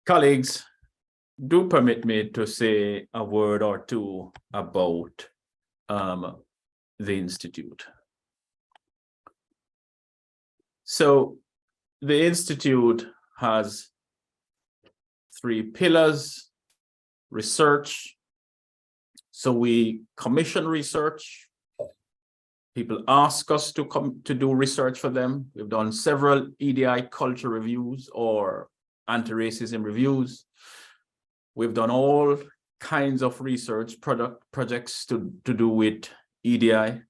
Colleagues, do permit me to say a word or two about the Institute. So the Institute has 3 pillars: research. So we commission research. People ask us to come to do research for them. We've done several EDI culture reviews or anti-racism reviews. We've done all kinds of research projects to do with EDI.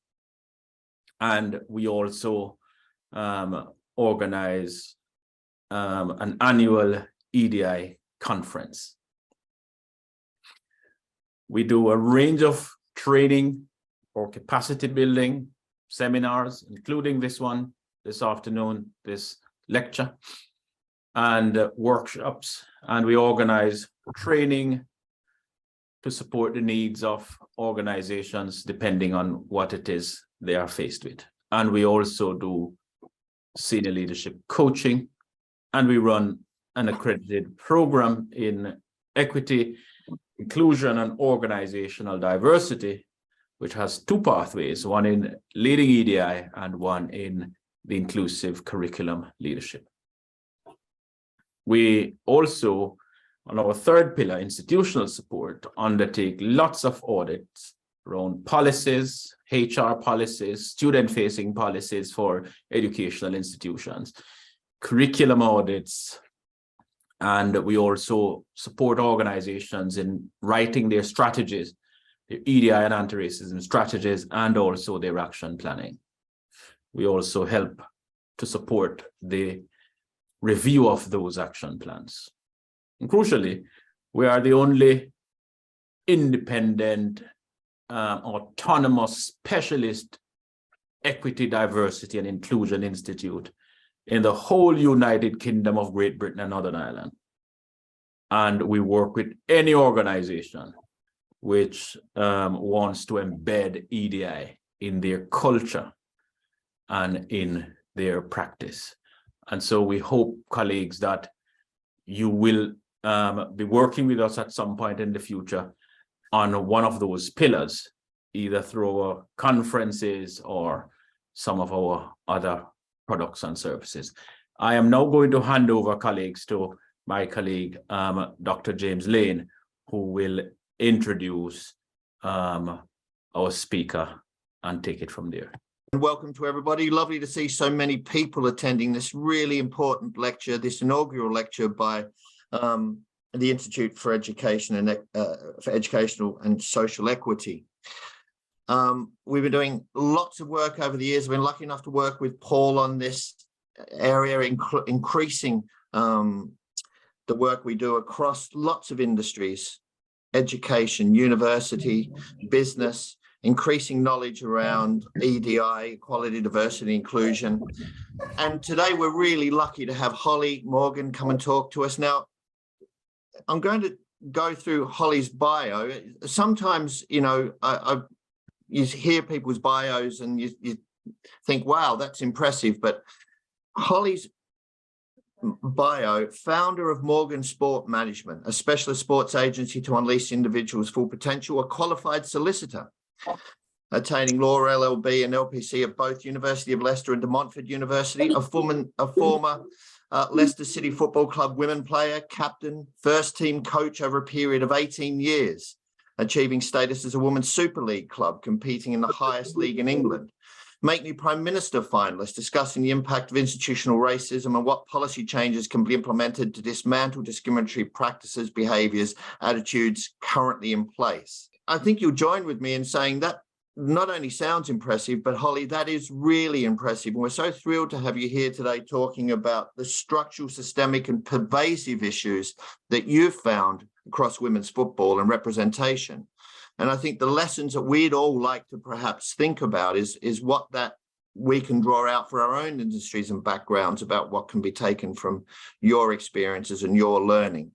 And we also organize an annual EDI conference. We do a range of training or capacity building seminars, including this one this afternoon, this lecture, and workshops. And we organize training to support the needs of organizations depending on what it is they are faced with. And we also do senior leadership coaching, and we run an accredited program in equity, inclusion, and organizational diversity, which has 2 pathways, one in leading EDI and one in the inclusive curriculum leadership. We also, on our 3rd pillar, institutional support, undertake lots of audits around policies, HR policies, student-facing policies for educational institutions, curriculum audits, and we also support organizations in writing their strategies, their EDI and anti-racism strategies, and also their action planning. We also help to support the review of those action plans. And crucially, we are the only independent, autonomous specialist equity, diversity, and inclusion institute in the whole United Kingdom of Great Britain and Northern Ireland. And we work with any organization which wants to embed EDI in their culture and in their practice. And so we hope, colleagues, that you will be working with us at some point in the future on one of those pillars, either through our conferences or some of our other products and services. I am now going to hand over, colleagues, to my colleague, Dr. James Lane, who will introduce our speaker and take it from there. Welcome to everybody. Lovely to see so many people attending this really important lecture, this inaugural lecture by the Institute for Education and for Educational and Social Equity. We've been doing lots of work over the years. I've been lucky enough to work with Paul on this area, increasing the work we do across lots of industries: education, university, business, increasing knowledge around EDI, equality, diversity, inclusion. And today we're really lucky to have Holly Morgan come and talk to us. Now, I'm going to go through Holly's bio. Sometimes, you know, you hear people's bios and you think, wow, that's impressive. But Holly's bio: founder of Morgan Sport Management, a specialist sports agency to unleash individuals' full potential, a qualified solicitor, attaining Law LLB and LPC at both University of Leicester and Montfort University, a former Leicester City Football Club women player, captain, first team coach over a period of 18 years, achieving status as a women's Super League club, competing in the highest league in England. Me Prime Minister Finalist, discussing the impact of institutional racism and what policy changes can be implemented to dismantle discriminatory practices, behaviours, attitudes currently in place. I think you'll join with me in saying that not only sounds impressive, but Holly, that is really impressive. And we're so thrilled to have you here today talking about the structural, systemic and pervasive issues that you've found across women's football and representation. And I think the lessons that we'd all like to perhaps think about is what that we can draw out for our own industries and backgrounds about what can be taken from your experiences and your learning.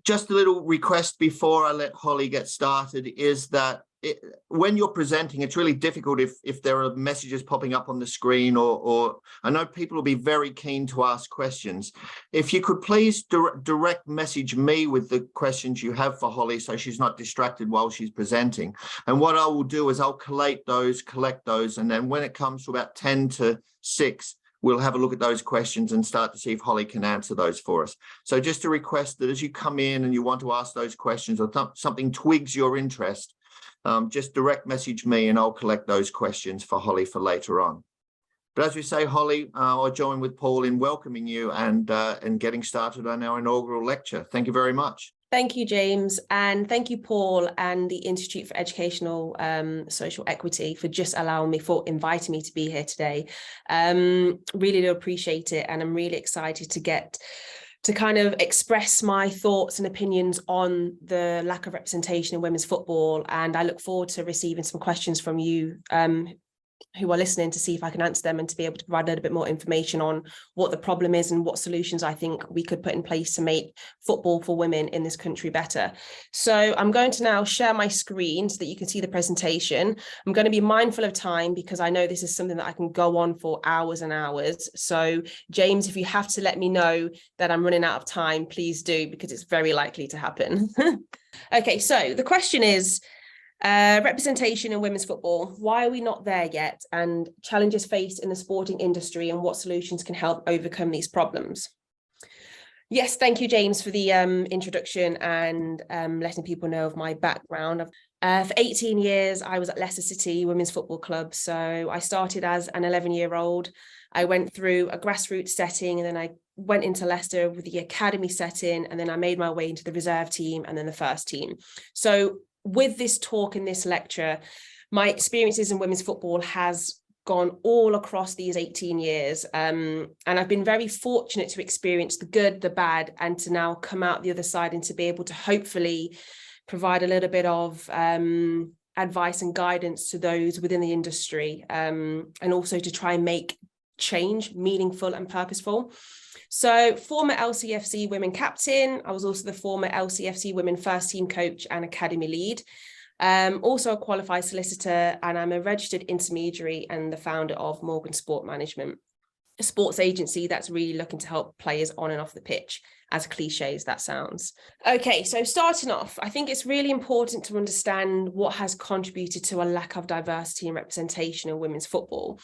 Just a little request before I let Holly get started is that when you're presenting, it's really difficult if there are messages popping up on the screen, or I know people will be very keen to ask questions. If you could please direct message me with the questions you have for Holly, so she's not distracted while she's presenting. And what I will do is I'll collect those, and then when it comes to about 10 to 6, we'll have a look at those questions and start to see if Holly can answer those for us. So just a request that as you come in and you want to ask those questions, or something twigs your interest, just direct message me and I'll collect those questions for Holly for later on. But as we say, Holly, I'll join with Paul in welcoming you and getting started on our inaugural lecture. Thank you very much. Thank you, James, and thank you, Paul, and the Institute for Educational Social Equity for just inviting me to be here today. Really do appreciate it, and I'm really excited to kind of express my thoughts and opinions on the lack of representation in women's football. And I look forward to receiving some questions from you who are listening to see if I can answer them and to be able to provide a little bit more information on what the problem is and what solutions I think we could put in place to make football for women in this country better. So I'm going to now share my screen so that you can see the presentation. I'm going to be mindful of time because I know this is something that I can go on for hours and hours. So James, if you have to let me know that I'm running out of time, please do, because it's very likely to happen. Okay, so the question is, representation in women's football. Why are we not there yet? And challenges faced in the sporting industry and what solutions can help overcome these problems? Yes, thank you, James, for the introduction and letting people know of my background. For 18 years, I was at Leicester City Women's Football Club. So I started as an 11-year-old. I went through a grassroots setting, and then I went into Leicester with the academy setting, and then I made my way into the reserve team and then the first team. So with this talk and this lecture, my experiences in women's football has gone all across these 18 years. And I've been very fortunate to experience the good, the bad, and to now come out the other side and to be able to hopefully provide a little bit of advice and guidance to those within the industry, and also to try and make change meaningful and purposeful. So former LCFC Women captain, I was also the former LCFC Women first team coach and academy lead. Also a qualified solicitor, and I'm a registered intermediary and the founder of Morgan Sport Management, a sports agency that's really looking to help players on and off the pitch, as cliche as that sounds. Okay, so starting off, I think it's really important to understand what has contributed to a lack of diversity and representation in women's football.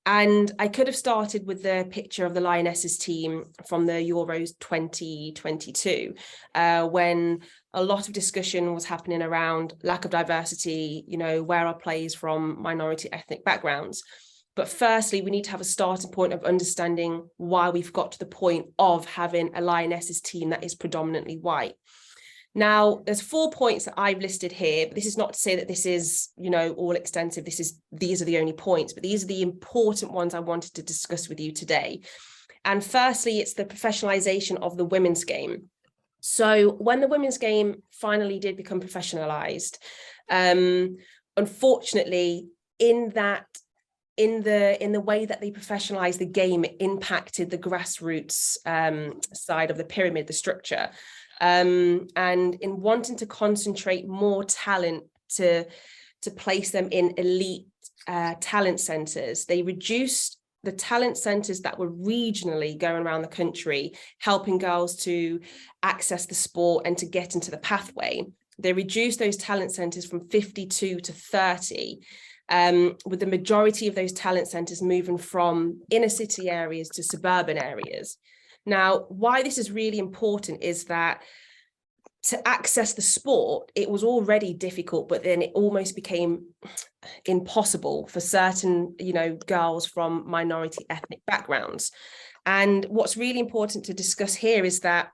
And I could have started with the picture of the Lionesses team from the Euros 2022, when a lot of discussion was happening around lack of diversity, where are players from minority ethnic backgrounds. But firstly, we need to have a starting point of understanding why we've got to the point of having a Lionesses team that is predominantly white. Now, there's 4 points that I've listed here, but this is not to say that this is, all extensive. These are the only points, but these are the important ones I wanted to discuss with you today. And firstly, it's the professionalization of the women's game. So when the women's game finally did become professionalized, unfortunately, in the way that they professionalized the game, it impacted the grassroots side of the pyramid, the structure. And in wanting to concentrate more talent to place them in elite talent centres, they reduced the talent centres that were regionally going around the country, helping girls to access the sport and to get into the pathway. They reduced those talent centres from 52 to 30, with the majority of those talent centres moving from inner city areas to suburban areas. Now, why this is really important is that to access the sport, it was already difficult, but then it almost became impossible for certain, girls from minority ethnic backgrounds. And what's really important to discuss here is that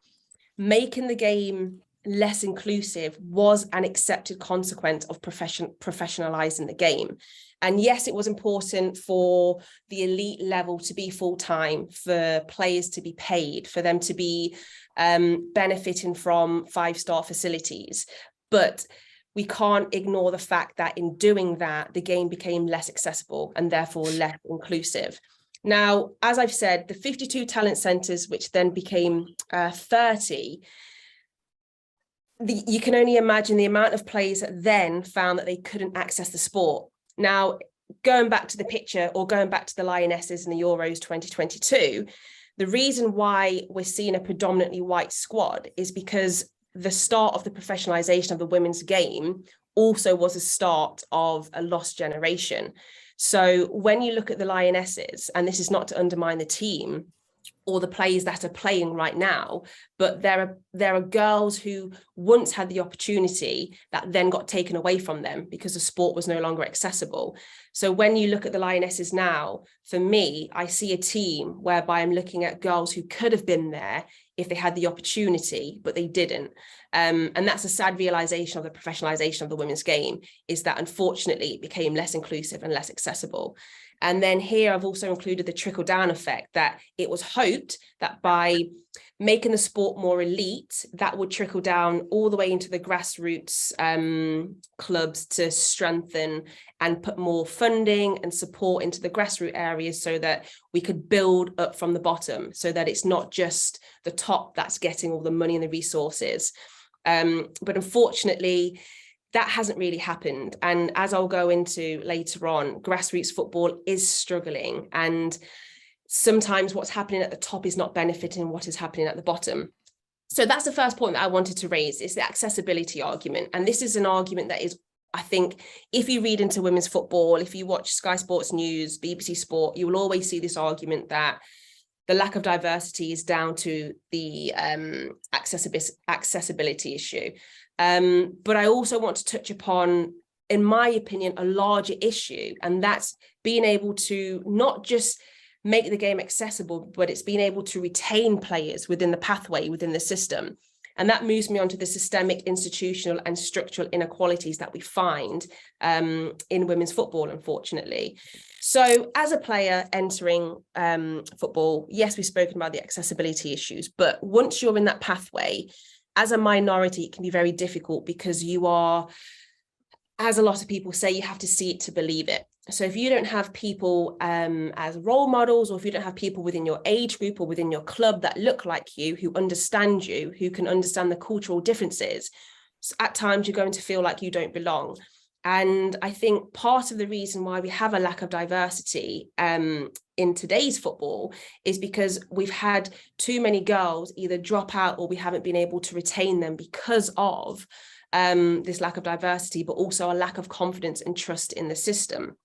making the game less inclusive was an accepted consequence of professionalizing the game. And yes, it was important for the elite level to be full-time, for players to be paid, for them to be benefiting from 5-star facilities. But we can't ignore the fact that in doing that, the game became less accessible and therefore less inclusive. Now, as I've said, the 52 talent centres, which then became 30, you can only imagine the amount of players that then found that they couldn't access the sport. Now, going back to the picture, or going back to the Lionesses in the Euros 2022, the reason why we're seeing a predominantly white squad is because the start of the professionalization of the women's game also was a start of a lost generation. So when you look at the Lionesses, and this is not to undermine the team or the players that are playing right now, but there are girls who once had the opportunity that then got taken away from them because the sport was no longer accessible. So when you look at the Lionesses now, for me, I see a team whereby I'm looking at girls who could have been there if they had the opportunity, but they didn't. And that's a sad realization of the professionalization of the women's game, is that unfortunately it became less inclusive and less accessible. And then here I've also included the trickle-down effect, that it was hoped that by making the sport more elite, that would trickle down all the way into the grassroots clubs to strengthen and put more funding and support into the grassroots areas, so that we could build up from the bottom, so that it's not just the top that's getting all the money and the resources. But unfortunately, that hasn't really happened. And as I'll go into later on, grassroots football is struggling. And sometimes what's happening at the top is not benefiting what is happening at the bottom. So that's the first point that I wanted to raise, is the accessibility argument. And this is an argument that is, I think, if you read into women's football, if you watch Sky Sports News, BBC Sport, you will always see this argument that the lack of diversity is down to the accessibility issue. But I also want to touch upon, in my opinion, a larger issue, and that's being able to not just make the game accessible, but it's being able to retain players within the pathway, within the system. And that moves me on to the systemic, institutional and structural inequalities that we find in women's football, unfortunately. So as a player entering football, yes, we've spoken about the accessibility issues, but once you're in that pathway, as a minority, it can be very difficult, because you are, as a lot of people say, you have to see it to believe it. So if you don't have people as role models, or if you don't have people within your age group or within your club that look like you, who understand you, who can understand the cultural differences, at times you're going to feel like you don't belong. And I think part of the reason why we have a lack of diversity in today's football is because we've had too many girls either drop out, or we haven't been able to retain them because of this lack of diversity, but also a lack of confidence and trust in the system.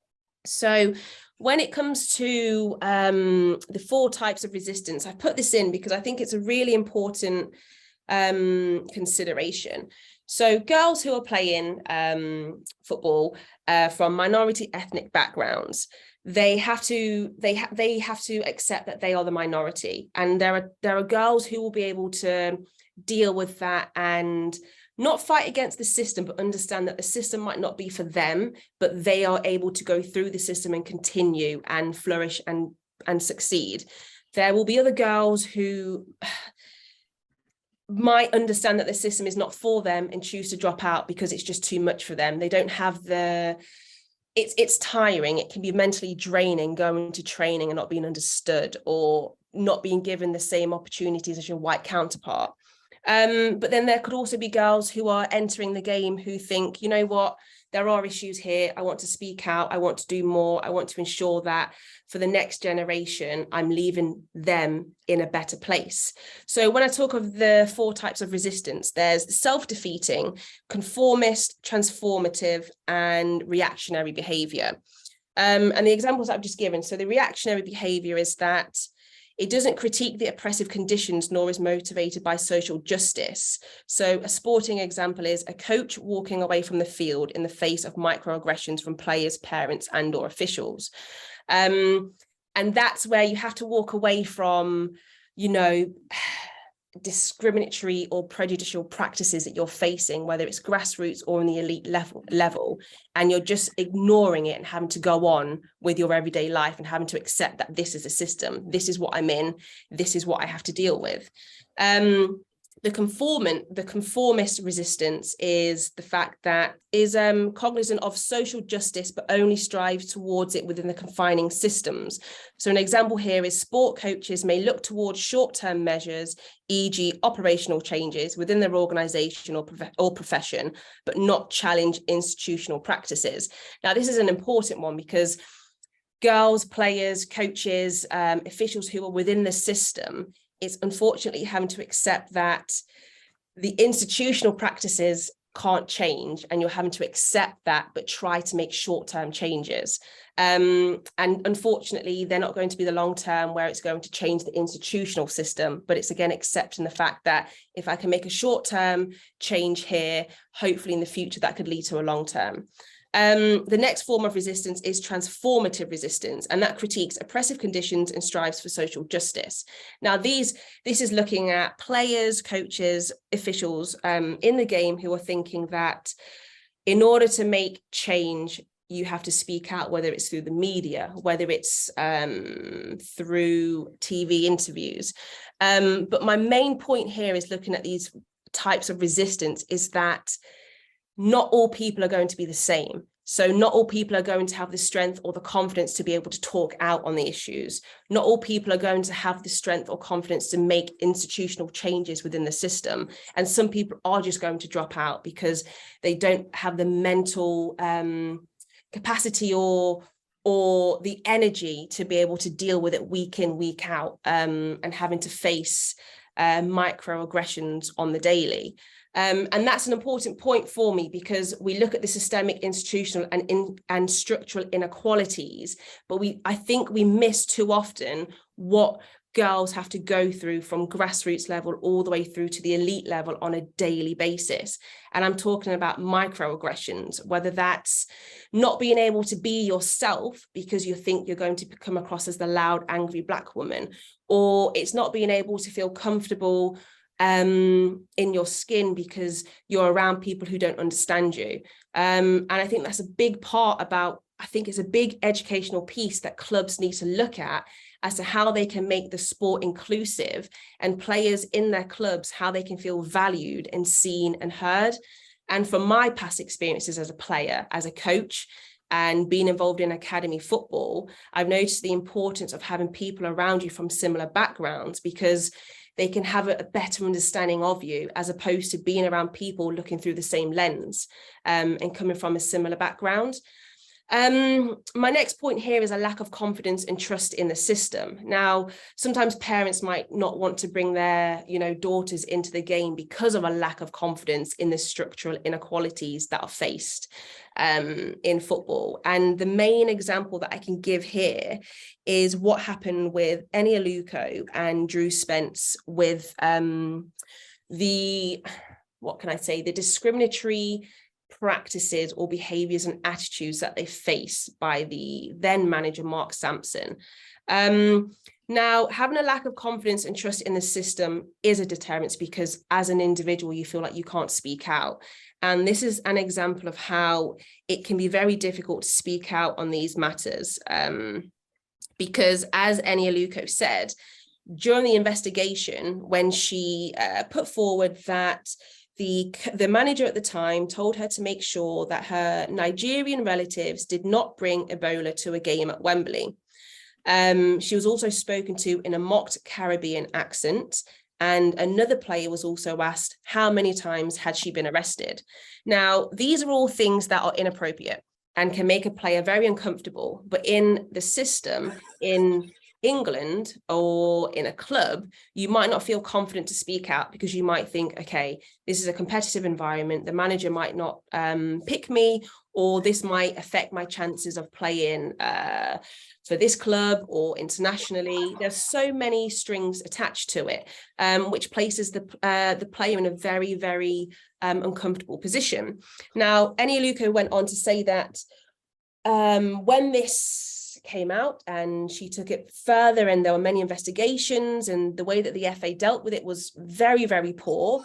So when it comes to the 4 types of resistance, I've put this in because I think it's a really important consideration. So girls who are playing football from minority ethnic backgrounds, they have to accept that they are the minority, and there are girls who will be able to deal with that and not fight against the system, but understand that the system might not be for them, but they are able to go through the system and continue and flourish and succeed. There will be other girls who might understand that the system is not for them and choose to drop out because it's just too much for them. They don't have it's tiring. It can be mentally draining going to training and not being understood, or not being given the same opportunities as your white counterpart. But then there could also be girls who are entering the game who think, you know what, there are issues here. I want to speak out. I want to do more. I want to ensure that for the next generation, I'm leaving them in a better place. So when I talk of the 4 types of resistance, there's self-defeating, conformist, transformative, and reactionary behavior. And the examples I've just given. So the reactionary behavior is that it doesn't critique the oppressive conditions, nor is motivated by social justice. So a sporting example is a coach walking away from the field in the face of microaggressions from players, parents, and or officials. And that's where you have to walk away from, you know, discriminatory or prejudicial practices that you're facing, whether it's grassroots or in the elite level, and you're just ignoring it and having to go on with your everyday life and having to accept that this is a system, this is what I'm in, this is what I have to deal with. The conformist resistance is the fact that is cognizant of social justice, but only strives towards it within the confining systems. So an example here is sport coaches may look towards short-term measures, e.g. operational changes within their organisation or profession, but not challenge institutional practices. Now, this is an important one because girls, players, coaches, officials who are within the system, it's unfortunately having to accept that the institutional practices can't change, and you're having to accept that, but try to make short-term changes. And unfortunately, they're not going to be the long-term where it's going to change the institutional system, but it's again accepting the fact that if I can make a short-term change here, hopefully in the future that could lead to a long-term. The next form of resistance is transformative resistance, and that critiques oppressive conditions and strives for social justice. Now, this is looking at players, coaches, officials in the game who are thinking that in order to make change, you have to speak out, whether it's through the media, whether it's through TV interviews. But my main point here is looking at these types of resistance is that not all people are going to be the same. So not all people are going to have the strength or the confidence to be able to talk out on the issues. Not all people are going to have the strength or confidence to make institutional changes within the system. And some people are just going to drop out because they don't have the mental capacity or the energy to be able to deal with it week in, week out, and having to face microaggressions on the daily. And that's an important point for me because we look at the systemic, institutional and structural inequalities, but I think we miss too often what girls have to go through from grassroots level all the way through to the elite level on a daily basis. And I'm talking about microaggressions, whether that's not being able to be yourself because you think you're going to come across as the loud, angry Black woman, or it's not being able to feel comfortable in your skin because you're around people who don't understand you. And I think that's a big part about, I think it's a big educational piece that clubs need to look at as to how they can make the sport inclusive and players in their clubs, how they can feel valued and seen and heard. And from my past experiences as a player, as a coach, and being involved in academy football, I've noticed the importance of having people around you from similar backgrounds because they can have a better understanding of you as opposed to being around people looking through the same lens and coming from a similar background. My next point here is a lack of confidence and trust in the system. Now, sometimes parents might not want to bring their, daughters into the game because of a lack of confidence in the structural inequalities that are faced in football. And the main example that I can give here is what happened with Eni Aluko and Drew Spence with the discriminatory practices or behaviours and attitudes that they face by the then manager Mark Sampson. Now, having a lack of confidence and trust in the system is a deterrent because as an individual, you feel like you can't speak out. And this is an example of how it can be very difficult to speak out on these matters. Because as Eni Aluko said, during the investigation, when she put forward that the manager at the time told her to make sure that her Nigerian relatives did not bring Ebola to a game at Wembley. She was also spoken to in a mocked Caribbean accent, and another player was also asked how many times had she been arrested. Now, these are all things that are inappropriate and can make a player very uncomfortable, but in the system, in England or in a club, you might not feel confident to speak out because you might think, okay, this is a competitive environment, the manager might not pick me, or this might affect my chances of playing for this club or internationally. There's so many strings attached to it, which places the player in a very, very uncomfortable position. Now, Eni Aluko went on to say that when this came out and she took it further and there were many investigations and the way that the FA dealt with it was very, very poor.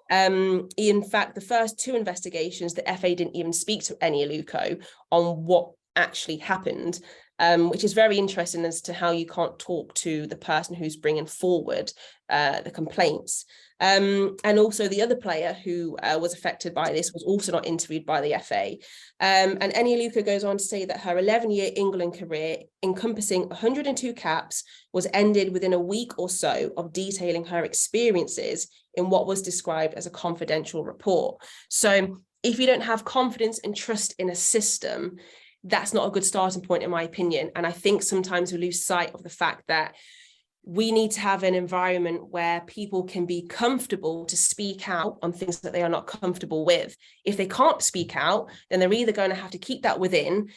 In fact, the first two investigations, the FA didn't even speak to Eni Aluko on what actually happened. which is very interesting as to how you can't talk to the person who's bringing forward the complaints. And also the other player who was affected by this was also not interviewed by the FA. And Enioluka goes on to say that her 11-year England career, encompassing 102 caps, was ended within a week or so of detailing her experiences in what was described as a confidential report. So if you don't have confidence and trust in a system, that's not a good starting point, in my opinion. And I think sometimes we lose sight of the fact that we need to have an environment where people can be comfortable to speak out on things that they are not comfortable with. If they can't speak out, then they're either going to have to keep that within,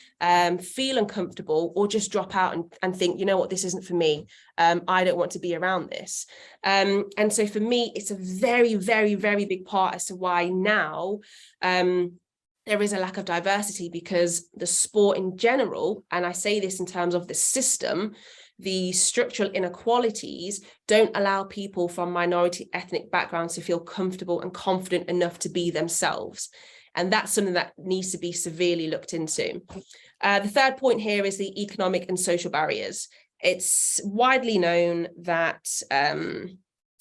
feel uncomfortable, or just drop out and think, you know what, this isn't for me. I don't want to be around this. And so for me, it's a very, very, very big part as to why now there is a lack of diversity, because the sport in general, and I say this in terms of the system, the structural inequalities don't allow people from minority ethnic backgrounds to feel comfortable and confident enough to be themselves. And that's something that needs to be severely looked into. The third point here is the economic and social barriers. It's widely known that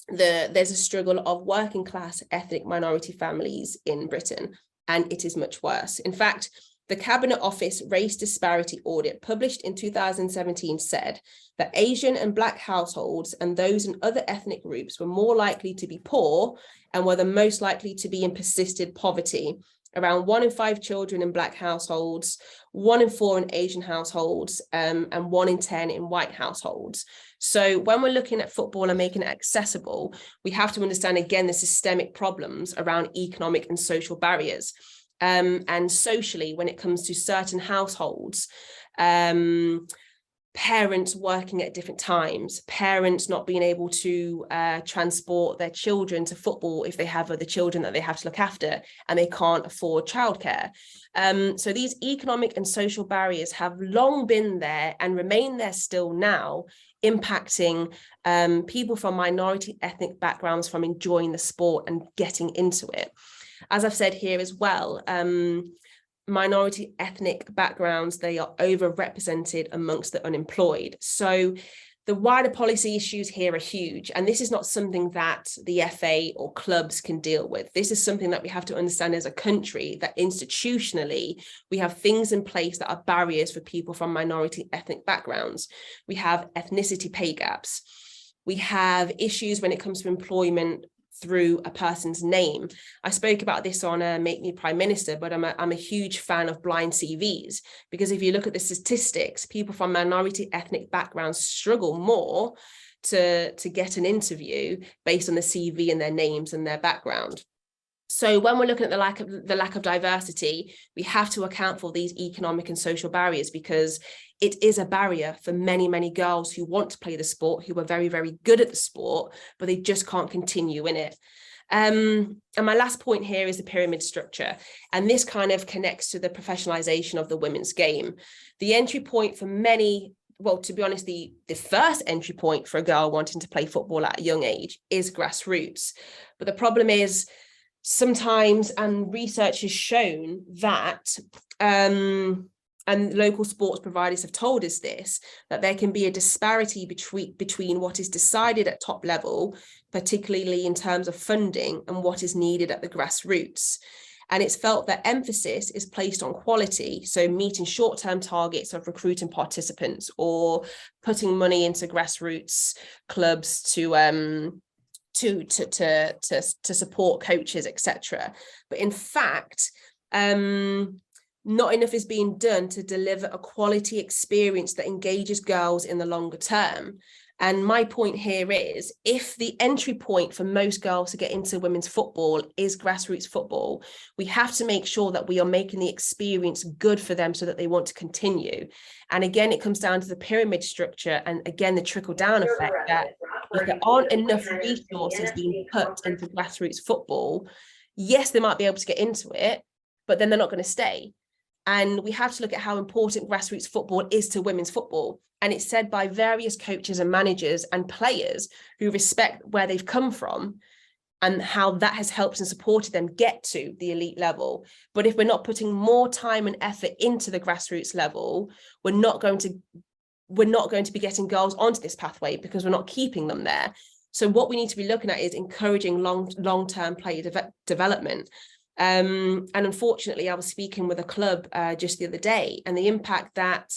there's a struggle of working class ethnic minority families in Britain, and it is much worse. In fact, the Cabinet Office Race Disparity Audit published in 2017 said that Asian and Black households and those in other ethnic groups were more likely to be poor and were the most likely to be in persisted poverty. Around 1 in 5 children in Black households, 1 in 4 in Asian households, and 1 in 10 in white households. So when we're looking at football and making it accessible, we have to understand, again, the systemic problems around economic and social barriers. And socially, when it comes to certain households, parents working at different times, parents not being able to transport their children to football if they have other children that they have to look after and they can't afford childcare. So these economic and social barriers have long been there and remain there still now, impacting people from minority ethnic backgrounds from enjoying the sport and getting into it. As I've said here as well, minority ethnic backgrounds, they are overrepresented amongst the unemployed. So the wider policy issues here are huge. And this is not something that the FA or clubs can deal with. This is something that we have to understand as a country, that institutionally, we have things in place that are barriers for people from minority ethnic backgrounds. We have ethnicity pay gaps. We have issues when it comes to employment through a person's name. I spoke about this on Make Me Prime Minister, but I'm a huge fan of blind CVs, because if you look at the statistics, people from minority ethnic backgrounds struggle more to get an interview based on the CV and their names and their background. So when we're looking at the lack of diversity, we have to account for these economic and social barriers, because it is a barrier for many, many girls who want to play the sport, who are very, very good at the sport, but they just can't continue in it. And my last point here is the pyramid structure. And this kind of connects to the professionalization of the women's game. The entry point for many, well, to be honest, the first entry point for a girl wanting to play football at a young age is grassroots. But the problem is, sometimes, and research has shown that, and local sports providers have told us this, that there can be a disparity between what is decided at top level, particularly in terms of funding, and what is needed at the grassroots. And it's felt that emphasis is placed on quality, so meeting short-term targets of recruiting participants or putting money into grassroots clubs to support coaches, etc. But in fact, not enough is being done to deliver a quality experience that engages girls in the longer term. And my point here is, if the entry point for most girls to get into women's football is grassroots football, we have to make sure that we are making the experience good for them so that they want to continue. And again, it comes down to the pyramid structure, and again, the trickle-down effect, that if there aren't enough resources being put into grassroots football, yes, they might be able to get into it, but then they're not going to stay. And we have to look at how important grassroots football is to women's football. And it's said by various coaches and managers and players who respect where they've come from, and how that has helped and supported them get to the elite level. But if we're not putting more time and effort into the grassroots level, we're not going to be getting girls onto this pathway, because we're not keeping them there. So what we need to be looking at is encouraging long-term player development. And unfortunately, I was speaking with a club just the other day, and the impact that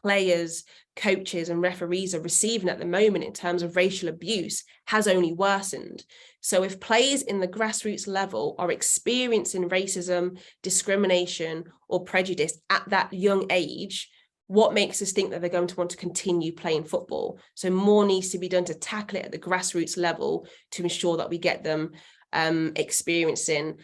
players, coaches and referees are receiving at the moment in terms of racial abuse has only worsened. So if players in the grassroots level are experiencing racism, discrimination or prejudice at that young age, what makes us think that they're going to want to continue playing football? So more needs to be done to tackle it at the grassroots level to ensure that we get them experiencing,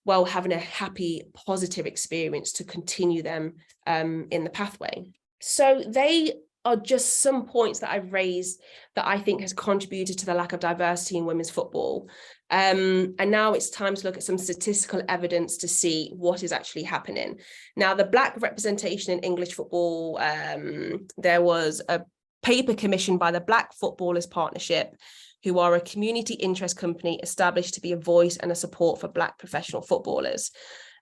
well, having a happy, positive experience to continue them in the pathway. So they are just some points that I've raised that I think has contributed to the lack of diversity in women's football. And now it's time to look at some statistical evidence to see what is actually happening. Now, the Black representation in English football, there was a paper commissioned by the Black Footballers Partnership, who are a community interest company established to be a voice and a support for Black professional footballers.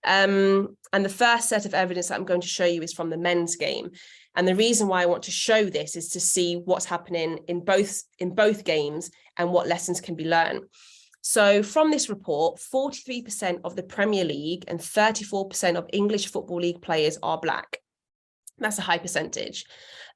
And the first set of evidence that I'm going to show you is from the men's game. And the reason why I want to show this is to see what's happening in both games and what lessons can be learned. So from this report, 43% of the Premier League and 34% of English Football League players are Black. That's a high percentage.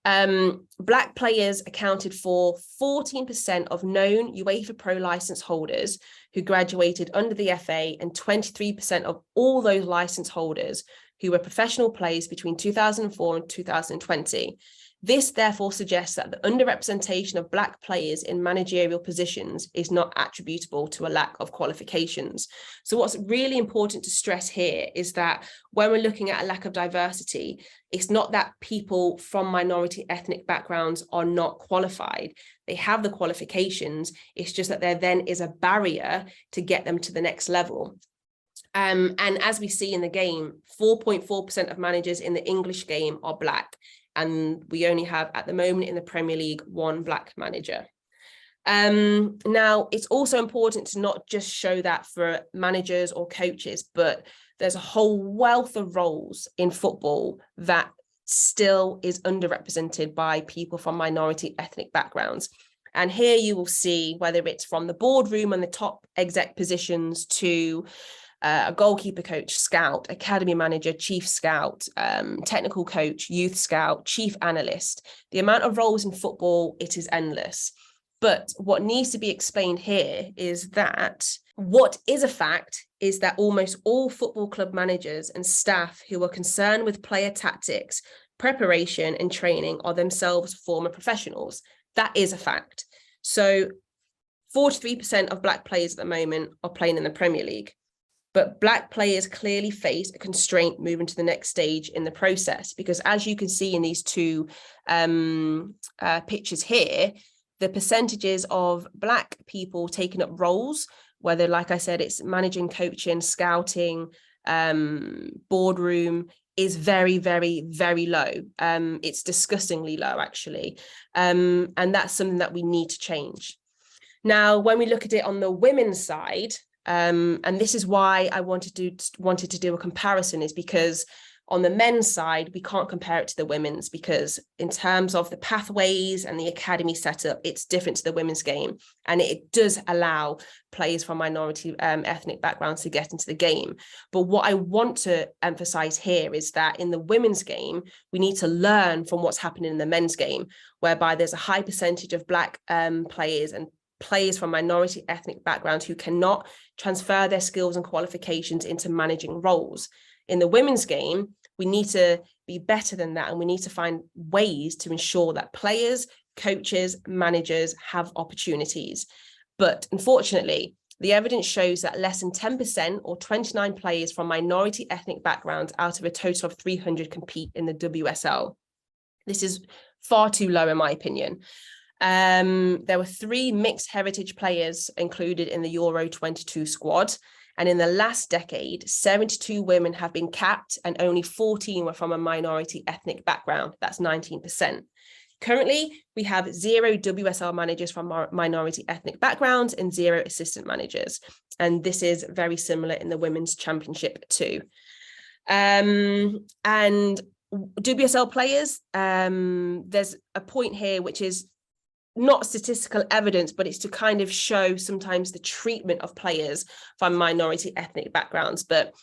Black players accounted for 14% of known UEFA Pro license holders who graduated under the FA, and 23% of all those license holders who were professional players between 2004 and 2020. This therefore suggests that the underrepresentation of Black players in managerial positions is not attributable to a lack of qualifications. So what's really important to stress here is that when we're looking at a lack of diversity, it's not that people from minority ethnic backgrounds are not qualified. They have the qualifications. It's just that there then is a barrier to get them to the next level. And as we see in the game, 4.4% of managers in the English game are Black. And we only have, at the moment in the Premier League, one Black manager. Now, it's also important to not just show that for managers or coaches, but there's a whole wealth of roles in football that still is underrepresented by people from minority ethnic backgrounds. And here you will see whether it's from the boardroom and the top exec positions to a goalkeeper coach, scout, academy manager, chief scout, technical coach, youth scout, chief analyst. The amount of roles in football, it is endless. But what needs to be explained here is that what is a fact is that almost all football club managers and staff who are concerned with player tactics, preparation and training are themselves former professionals. That is a fact. So 43% of Black players at the moment are playing in the Premier League. But Black players clearly face a constraint moving to the next stage in the process, because as you can see in these two pictures here, the percentages of Black people taking up roles, whether, like I said, it's managing, coaching, scouting, boardroom, is very, very, very low. It's disgustingly low, actually. And that's something that we need to change. Now, when we look at it on the women's side, and this is why I wanted to do a comparison, is because on the men's side, we can't compare it to the women's, because in terms of the pathways and the academy setup, it's different to the women's game. And it does allow players from minority ethnic backgrounds to get into the game. But what I want to emphasize here is that in the women's game, we need to learn from what's happening in the men's game, whereby there's a high percentage of Black players and players from minority ethnic backgrounds who cannot transfer their skills and qualifications into managing roles. In the women's game, we need to be better than that, and we need to find ways to ensure that players, coaches, managers have opportunities. But unfortunately, the evidence shows that less than 10% or 29 players from minority ethnic backgrounds out of a total of 300 compete in the WSL. This is far too low, in my opinion. There were 3 mixed heritage players included in the Euro 22 squad. And in the last decade, 72 women have been capped and only 14 were from a minority ethnic background. That's 19%. Currently, we have 0 WSL managers from minority ethnic backgrounds and 0 assistant managers. And this is very similar in the Women's Championship too. And WSL players, there's a point here which is not statistical evidence, but it's to kind of show sometimes the treatment of players from minority ethnic backgrounds. But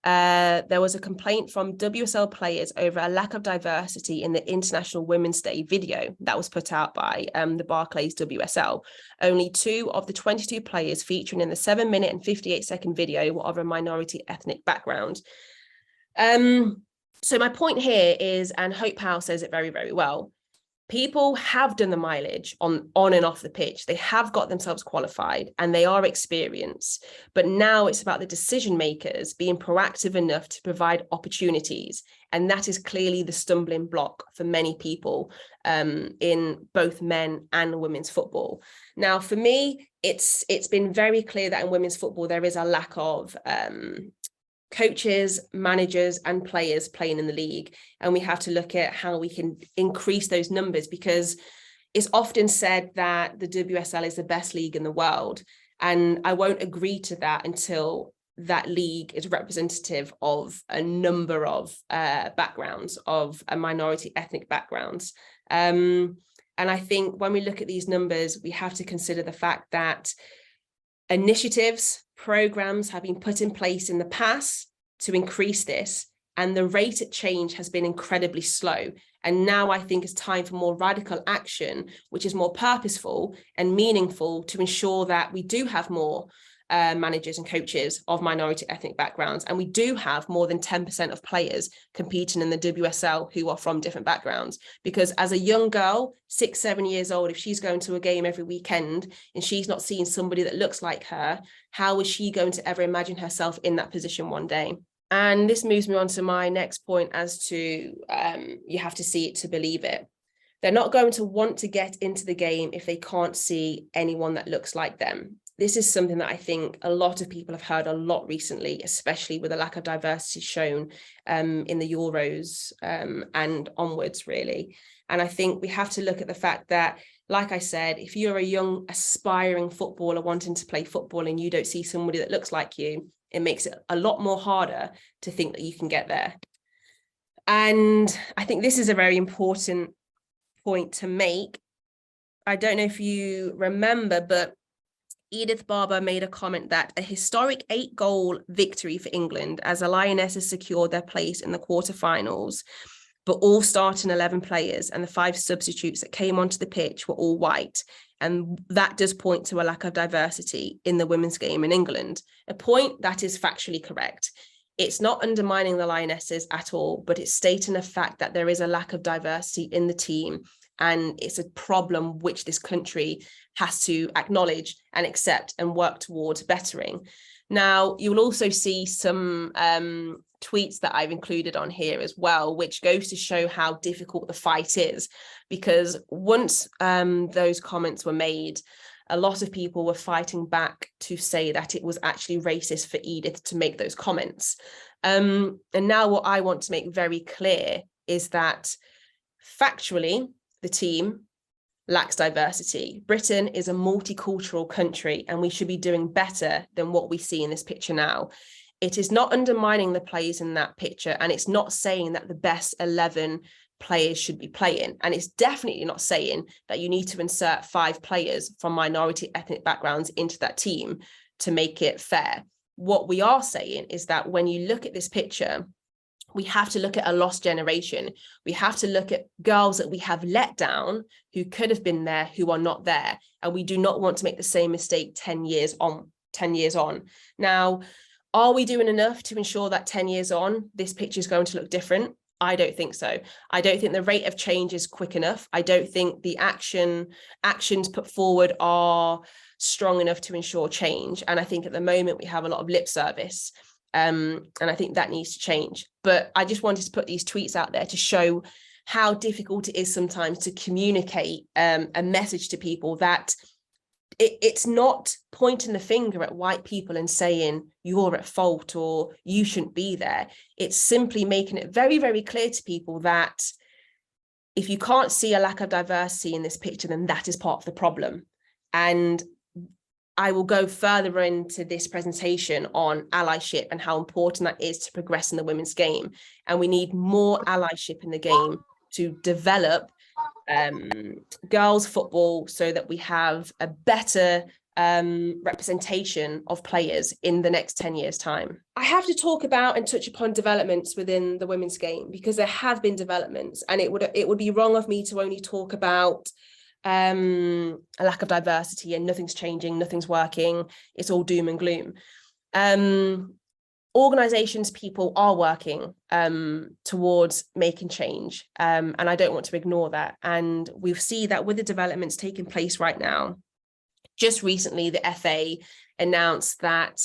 there was a complaint from WSL players over a lack of diversity in the International Women's Day video that was put out by the Barclays WSL. Only 2 of the 22 players featuring in the 7-minute and 58-second video were of a minority ethnic background. So my point here is, and Hope Powell says it very, very well, people have done the mileage on and off the pitch. They have got themselves qualified and they are experienced. But now it's about the decision makers being proactive enough to provide opportunities. And that is clearly the stumbling block for many people in both men and women's football. Now, for me, it's been very clear that in women's football, there is a lack of coaches, managers and players playing in the league, and we have to look at how we can increase those numbers, because it's often said that the WSL is the best league in the world, and I won't agree to that until that league is representative of a number of backgrounds, of a minority ethnic backgrounds. And I think when we look at these numbers, we have to consider the fact that initiatives, programs have been put in place in the past to increase this, and the rate of change has been incredibly slow. And now I think it's time for more radical action, which is more purposeful and meaningful, to ensure that we do have more managers and coaches of minority ethnic backgrounds, and we do have more than 10% of players competing in the WSL who are from different backgrounds. Because as a young girl, 6-7 years old, if she's going to a game every weekend and she's not seeing somebody that looks like her, how is she going to ever imagine herself in that position one day? And this moves me on to my next point as to you have to see it to believe it. They're not going to want to get into the game if they can't see anyone that looks like them. This is something that I think a lot of people have heard a lot recently, especially with the lack of diversity shown in the Euros and onwards, really. And I think we have to look at the fact that, like I said, if you're a young aspiring footballer wanting to play football and you don't see somebody that looks like you, it makes it a lot more harder to think that you can get there. And I think this is a very important point to make. I don't know if you remember, but Edith Barber made a comment that a historic 8-goal victory for England as the Lionesses secured their place in the quarterfinals, but all starting 11 players and the 5 substitutes that came onto the pitch were all white. And that does point to a lack of diversity in the women's game in England, a point that is factually correct. It's not undermining the Lionesses at all, but it's stating a fact that there is a lack of diversity in the team. And it's a problem which this country has to acknowledge and accept and work towards bettering. Now, you'll also see some tweets that I've included on here as well, which goes to show how difficult the fight is, because once those comments were made, a lot of people were fighting back to say that it was actually racist for Edith to make those comments. And now what I want to make very clear is that factually, the team lacks diversity. Britain is a multicultural country, and we should be doing better than what we see in this picture now. It is not undermining the players in that picture, and it's not saying that the best 11 players should be playing. And it's definitely not saying that you need to insert 5 players from minority ethnic backgrounds into that team to make it fair. What we are saying is that when you look at this picture, we have to look at a lost generation. We have to look at girls that we have let down, who could have been there, who are not there. And we do not want to make the same mistake 10 years on. Now, are we doing enough to ensure that 10 years on, this picture is going to look different? I don't think so. I don't think the rate of change is quick enough. I don't think the actions put forward are strong enough to ensure change. And I think at the moment we have a lot of lip service. And I think that needs to change. But I just wanted to put these tweets out there to show how difficult it is sometimes to communicate a message to people that it's not pointing the finger at white people and saying you're at fault or you shouldn't be there. It's simply making it very, very clear to people that if you can't see a lack of diversity in this picture, then that is part of the problem. And I will go further into this presentation on allyship and how important that is to progress in the women's game. And we need more allyship in the game to develop girls football so that we have a better representation of players in the next 10 years' time. I have to talk about and touch upon developments within the women's game, because there have been developments, and it would be wrong of me to only talk about a lack of diversity and nothing's changing, nothing's working, it's all doom and gloom. Organizations, people are working towards making change, and I don't want to ignore that. And we see that with the developments taking place right now. Just recently, the FA announced that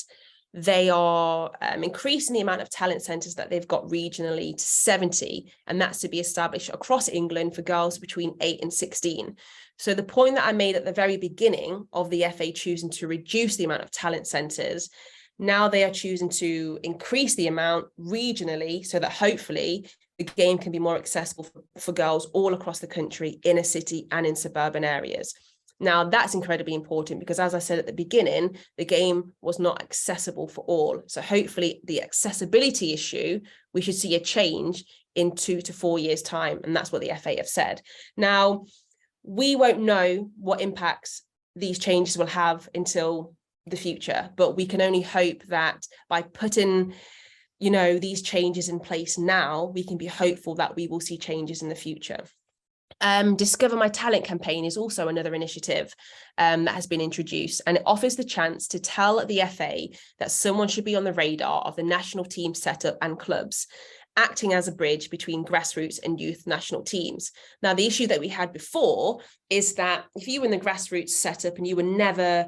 they are increasing the amount of talent centres that they've got regionally to 70, and that's to be established across England for girls between 8 and 16. So the point that I made at the very beginning of the FA choosing to reduce the amount of talent centres, now they are choosing to increase the amount regionally so that hopefully the game can be more accessible for girls all across the country, inner city and in suburban areas. Now, that's incredibly important because, as I said at the beginning, the game was not accessible for all. So hopefully the accessibility issue, we should see a change in 2 to 4 years' time. And that's what the FA have said. Now, we won't know what impacts these changes will have until the future, but we can only hope that by putting, these changes in place now, we can be hopeful that we will see changes in the future. Discover My Talent campaign is also another initiative that has been introduced, and it offers the chance to tell the FA that someone should be on the radar of the national team setup and clubs, acting as a bridge between grassroots and youth national teams. Now, the issue that we had before is that if you were in the grassroots setup and you were never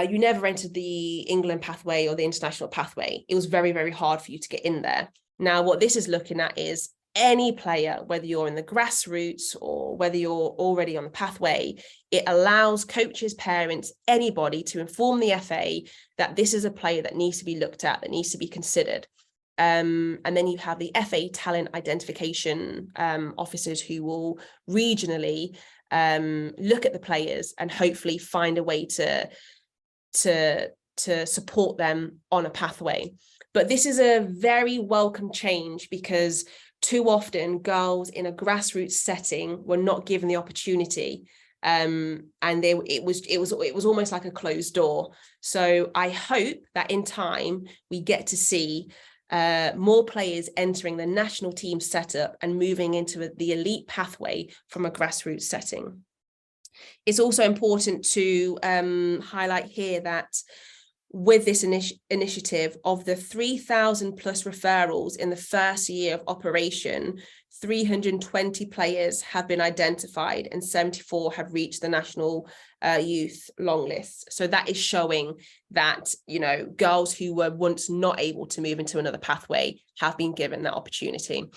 you never entered the England pathway or the international pathway, it was very, very hard for you to get in there. Now, what this is looking at is any player, whether you're in the grassroots or whether you're already on the pathway, it allows coaches, parents, anybody to inform the FA that this is a player that needs to be looked at, that needs to be considered. And then you have the FA talent identification officers who will regionally look at the players and hopefully find a way to support them on a pathway. But this is a very welcome change because too often girls in a grassroots setting were not given the opportunity, and it was almost like a closed door. So I hope that in time we get to see more players entering the national team setup and moving into the elite pathway from a grassroots setting. It's also important to highlight here that with this initiative, of the 3,000 plus referrals in the first year of operation, 320 players have been identified and 74 have reached the national youth long list. So that is showing that, girls who were once not able to move into another pathway have been given that opportunity.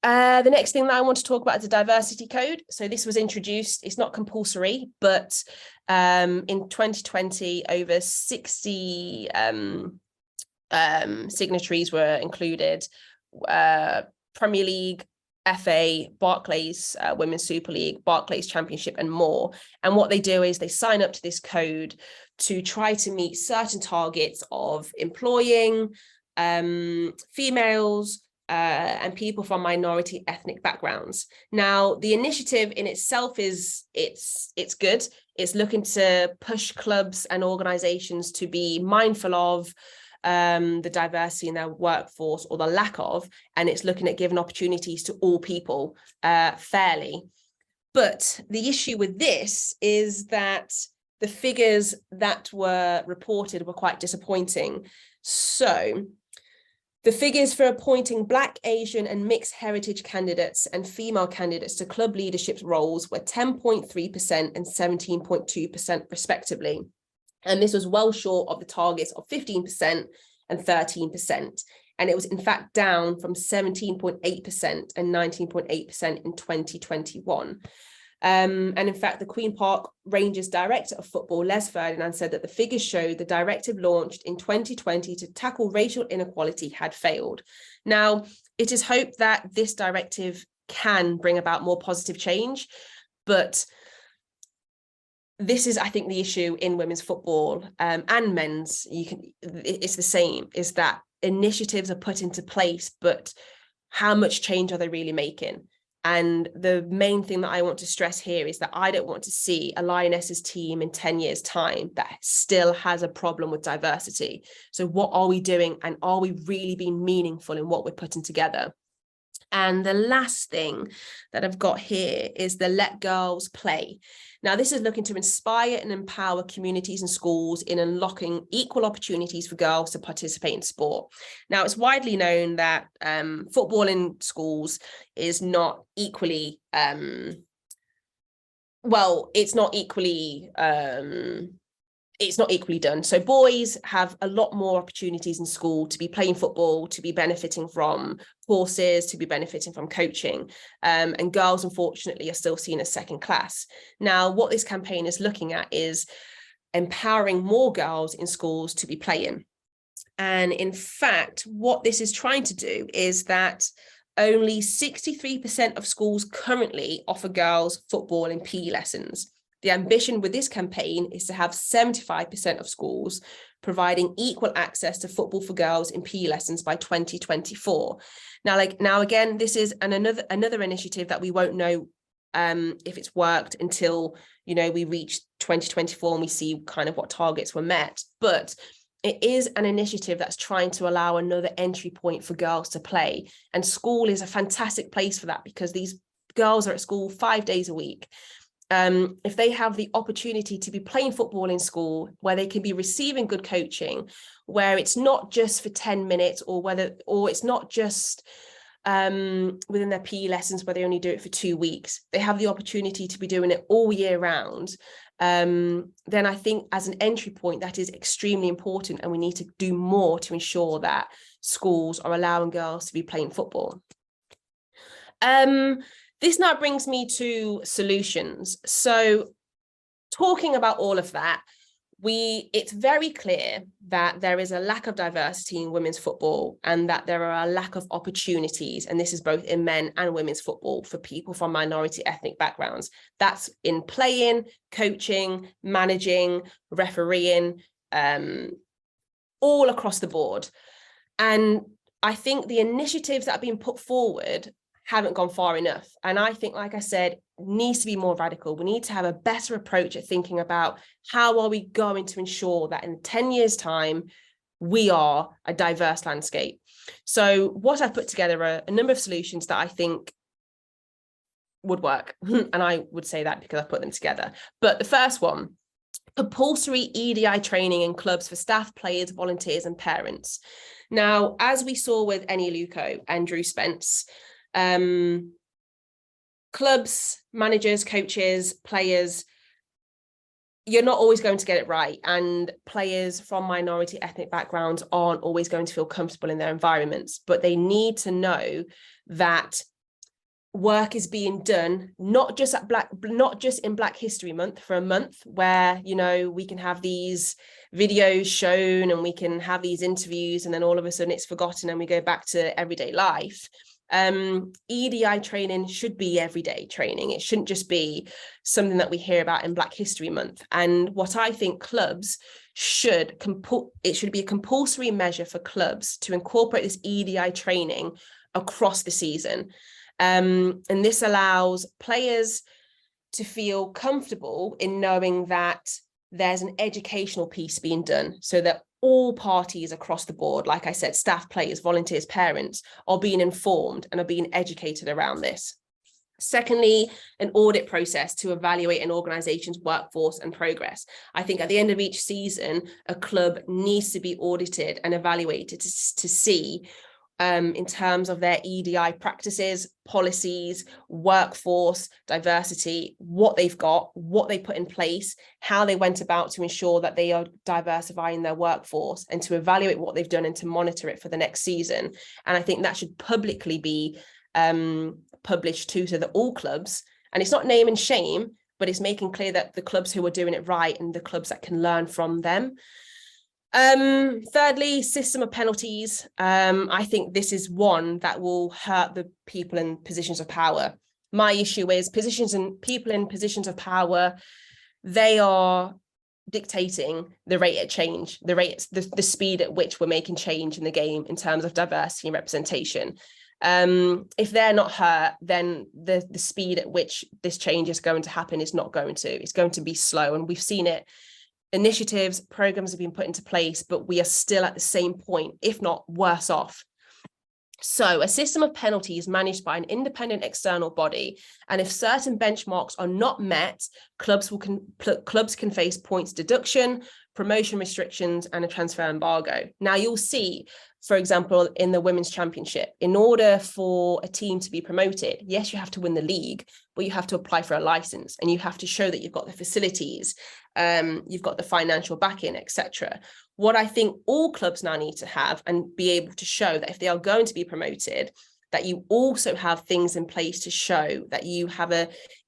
The next thing that I want to talk about is the diversity code. So this was introduced, it's not compulsory, but in 2020, over 60 signatories were included. Premier League, FA, Barclays Women's Super League, Barclays Championship and more. And what they do is they sign up to this code to try to meet certain targets of employing females, and people from minority ethnic backgrounds. Now, the initiative in itself it's good. It's looking to push clubs and organizations to be mindful of the diversity in their workforce or the lack of, and it's looking at giving opportunities to all people fairly. But the issue with this is that the figures that were reported were quite disappointing. So the figures for appointing Black, Asian and mixed heritage candidates and female candidates to club leadership roles were 10.3% and 17.2% respectively. And this was well short of the targets of 15% and 13%. And it was in fact down from 17.8% and 19.8% in 2021. And in fact, the Queen Park Rangers director of football, Les Ferdinand, said that the figures showed the directive launched in 2020 to tackle racial inequality had failed. Now, it is hoped that this directive can bring about more positive change. But this is, I think, the issue in women's football and men's. It's the same, is that initiatives are put into place, but how much change are they really making? And the main thing that I want to stress here is that I don't want to see a Lionesses team in 10 years' time that still has a problem with diversity. So what are we doing? And are we really being meaningful in what we're putting together? And the last thing that I've got here is the Let Girls Play. Now, this is looking to inspire and empower communities and schools in unlocking equal opportunities for girls to participate in sport. Now, it's widely known that football in schools is not equally, it's not equally done. So boys have a lot more opportunities in school to be playing football, to be benefiting from courses, to be benefiting from coaching. And girls, unfortunately, are still seen as second class. Now, what this campaign is looking at is empowering more girls in schools to be playing. And in fact, what this is trying to do is that only 63% of schools currently offer girls football and PE lessons. The ambition with this campaign is to have 75% of schools providing equal access to football for girls in PE lessons by 2024. Now again, this is another initiative that we won't know if it's worked until, we reach 2024 and we see kind of what targets were met. But it is an initiative that's trying to allow another entry point for girls to play. And school is a fantastic place for that, because these girls are at school 5 days a week. If they have the opportunity to be playing football in school, where they can be receiving good coaching, where it's not just for 10 minutes or it's not just within their PE lessons where they only do it for 2 weeks, they have the opportunity to be doing it all year round, then I think as an entry point, that is extremely important, and we need to do more to ensure that schools are allowing girls to be playing football. This now brings me to solutions. So talking about all of that, it's very clear that there is a lack of diversity in women's football, and that there are a lack of opportunities, and this is both in men and women's football, for people from minority ethnic backgrounds. That's in playing, coaching, managing, refereeing, all across the board. And I think the initiatives that are being put forward haven't gone far enough. And I think, like I said, needs to be more radical. We need to have a better approach at thinking about how are we going to ensure that in 10 years' time, we are a diverse landscape. So what I've put together are a number of solutions that I think would work. And I would say that because I put them together. But the first one, compulsory EDI training in clubs for staff, players, volunteers, and parents. Now, as we saw with Eni Luco and Drew Spence, clubs, managers, coaches, players, you're not always going to get it right. And players from minority ethnic backgrounds aren't always going to feel comfortable in their environments, but they need to know that work is being done, not just in Black History Month for a month where, we can have these videos shown and we can have these interviews, and then all of a sudden it's forgotten and we go back to everyday life. EDI training should be everyday training. It shouldn't just be something that we hear about in Black History Month. And what I think clubs it should be a compulsory measure for clubs to incorporate this EDI training across the season. And this allows players to feel comfortable in knowing that there's an educational piece being done, so that all parties across the board, like I said, staff, players, volunteers, parents, are being informed and are being educated around this. Secondly, an audit process to evaluate an organisation's workforce and progress. I think at the end of each season, a club needs to be audited and evaluated to see in terms of their EDI practices, policies, workforce, diversity, what they've got, what they put in place, how they went about to ensure that they are diversifying their workforce, and to evaluate what they've done and to monitor it for the next season. And I think that should publicly be published too, so that all clubs, and it's not name and shame, but it's making clear that the clubs who are doing it right and the clubs that can learn from them. Thirdly, system of penalties. I think this is one that will hurt the people in positions of power. My issue is people in positions of power, they are dictating the rate at change, the speed at which we're making change in the game in terms of diversity and representation. If they're not hurt, then the speed at which this change is going to happen is not going to. It's going to be slow, and we've seen it. Initiatives, programs have been put into place, but we are still at the same point, if not worse off. So a system of penalties managed by an independent external body, and if certain benchmarks are not met, clubs can face points deduction, promotion restrictions, and a transfer embargo. Now you'll see, for example, in the Women's Championship, in order for a team to be promoted, yes, you have to win the league, but you have to apply for a license, and you have to show that you've got the facilities, you've got the financial backing, etc. What I think all clubs now need to have and be able to show that if they are going to be promoted, that you also have things in place to show that you have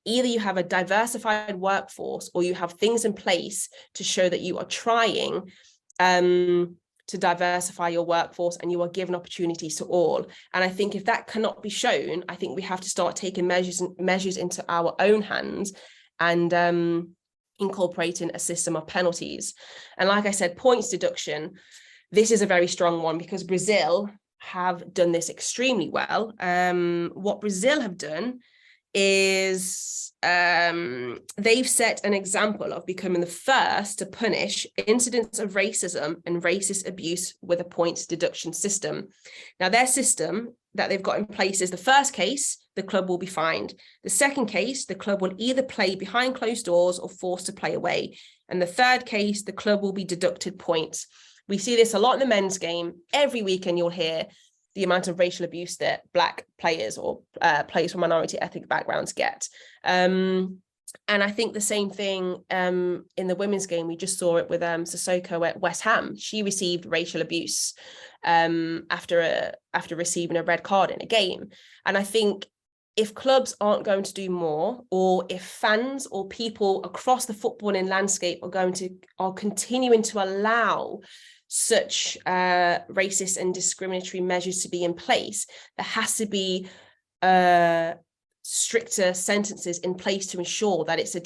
either you have a diversified workforce, or you have things in place to show that you are trying to diversify your workforce and you are given opportunities to all. And I think if that cannot be shown, I think we have to start taking measures into our own hands and incorporating a system of penalties. And like I said, points deduction, this is a very strong one because Brazil have done this extremely well. What Brazil have done is they've set an example of becoming the first to punish incidents of racism and racist abuse with a points deduction system. Now, their system that they've got in place is the first case, the club will be fined. The second case, the club will either play behind closed doors or forced to play away. And the third case, the club will be deducted points. We see this a lot in the men's game. Every weekend you'll hear the amount of racial abuse that Black players or players from minority ethnic backgrounds get. And I think the same thing in the women's game. We just saw it with Sissoko at West Ham. She received racial abuse after receiving a red card in a game. And I think if clubs aren't going to do more, or if fans or people across the footballing landscape are continuing to allow such racist and discriminatory measures to be in place, there has to be stricter sentences in place to ensure that it's a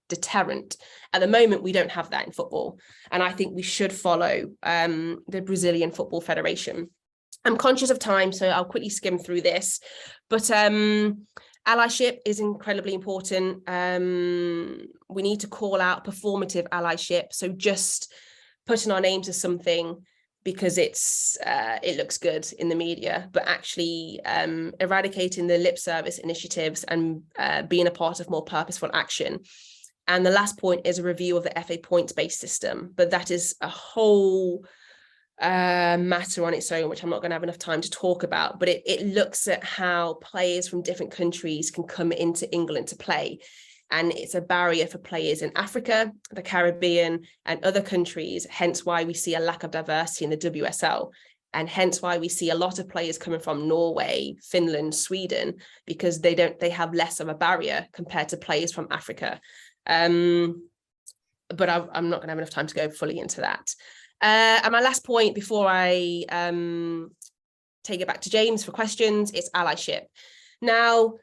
deterrent. At the moment, we don't have that in football, and I think we should follow the Brazilian Football Federation. I'm conscious of time, so I'll quickly skim through this, but allyship is incredibly important. We need to call out performative allyship, so just putting our name to something because it looks good in the media, but actually eradicating the lip service initiatives and being a part of more purposeful action. And the last point is a review of the FA points-based system, but that is a whole matter on its own, which I'm not going to have enough time to talk about, but it looks at how players from different countries can come into England to play. And it's a barrier for players in Africa, the Caribbean, and other countries, hence why we see a lack of diversity in the WSL, and hence why we see a lot of players coming from Norway, Finland, Sweden, because they have less of a barrier compared to players from Africa. But I'm not going to have enough time to go fully into that. And my last point before I take it back to James for questions is allyship. Now,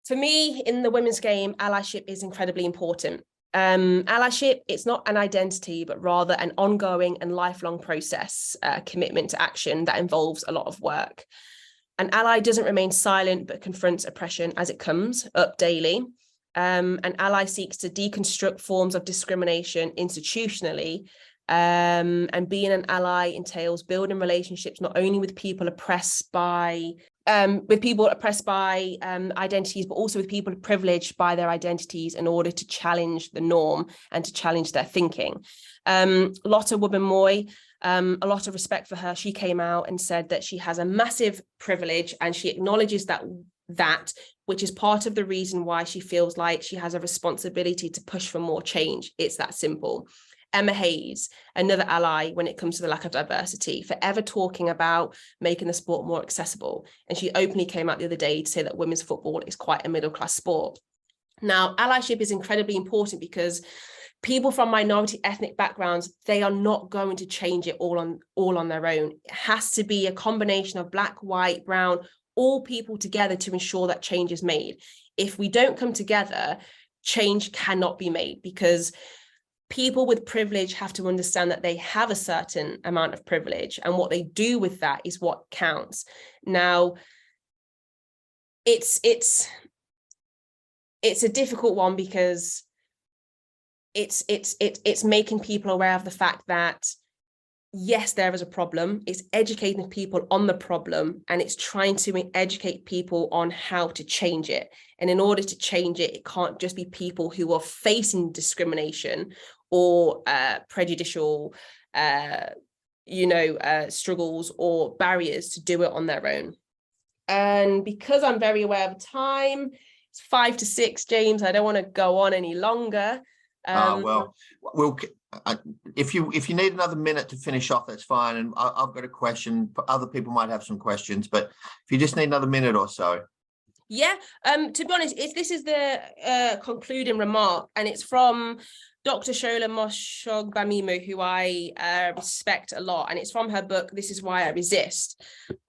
for me, in the women's game, allyship is incredibly important. Allyship, it's not an identity, but rather an ongoing and lifelong process, commitment to action that involves a lot of work. An ally doesn't remain silent, but confronts oppression as it comes up daily. An ally seeks to deconstruct forms of discrimination institutionally. And being an ally entails building relationships not only with people oppressed by identities, but also with people privileged by their identities in order to challenge the norm and to challenge their thinking. Lotte Wubben-Moy, a lot of respect for her. She came out and said that she has a massive privilege, and she acknowledges that which is part of the reason why she feels like she has a responsibility to push for more change. It's that simple. Emma Hayes, another ally when it comes to the lack of diversity, forever talking about making the sport more accessible. And she openly came out the other day to say that women's football is quite a middle-class sport. Now, allyship is incredibly important because people from minority ethnic backgrounds, they are not going to change it all on their own. It has to be a combination of black, white, brown, all people together to ensure that change is made. If we don't come together, change cannot be made, because people with privilege have to understand that they have a certain amount of privilege, and what they do with that is what counts. Now, it's a difficult one, because it's making people aware of the fact that yes, there is a problem. It's educating people on the problem, and it's trying to educate people on how to change it. And in order to change it, it can't just be people who are facing discrimination or prejudicial, struggles or barriers to do it on their own. And because I'm very aware of time, it's 5 to 6, James, I don't want to go on any longer. If you need another minute to finish off, that's fine. And I've got a question. Other people might have some questions, but if you just need another minute or so. Yeah, to be honest, this is the concluding remark, and it's from Dr. Shola Moshogbamimu, who I respect a lot, and it's from her book, This Is Why I Resist.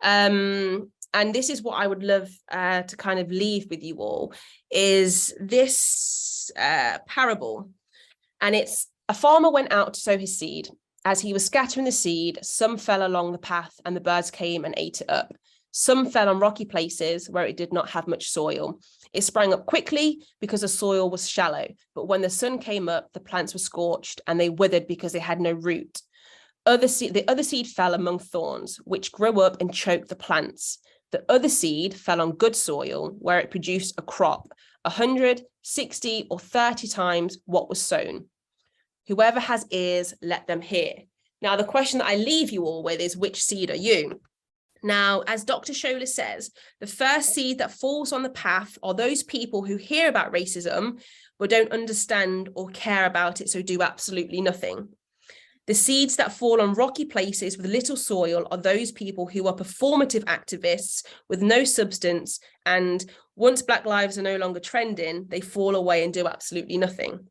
And this is what I would love to kind of leave with you all, is this parable. And it's: a farmer went out to sow his seed. As he was scattering the seed, some fell along the path and the birds came and ate it up. Some fell on rocky places where it did not have much soil. It sprang up quickly because the soil was shallow, but when the sun came up, the plants were scorched and they withered because they had no root. The other seed fell among thorns, which grew up and choked the plants. The other seed fell on good soil, where it produced a crop 100, 60, or 30 times what was sown. Whoever has ears, let them hear. Now, the question that I leave you all with is, which seed are you? Now, as Dr. Shola says, the first seed that falls on the path are those people who hear about racism, but don't understand or care about it, so do absolutely nothing. The seeds that fall on rocky places with little soil are those people who are performative activists with no substance, and once Black lives are no longer trending, they fall away and do absolutely nothing.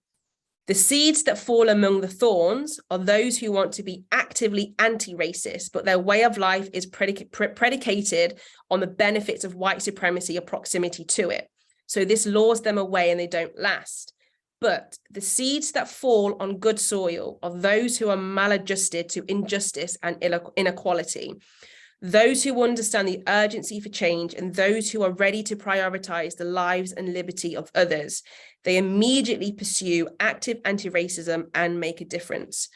The seeds that fall among the thorns are those who want to be actively anti-racist, but their way of life is predicated on the benefits of white supremacy or proximity to it. So this lures them away and they don't last. But the seeds that fall on good soil are those who are maladjusted to injustice and inequality, those who understand the urgency for change, and those who are ready to prioritize the lives and liberty of others. They immediately pursue active anti-racism and make a difference.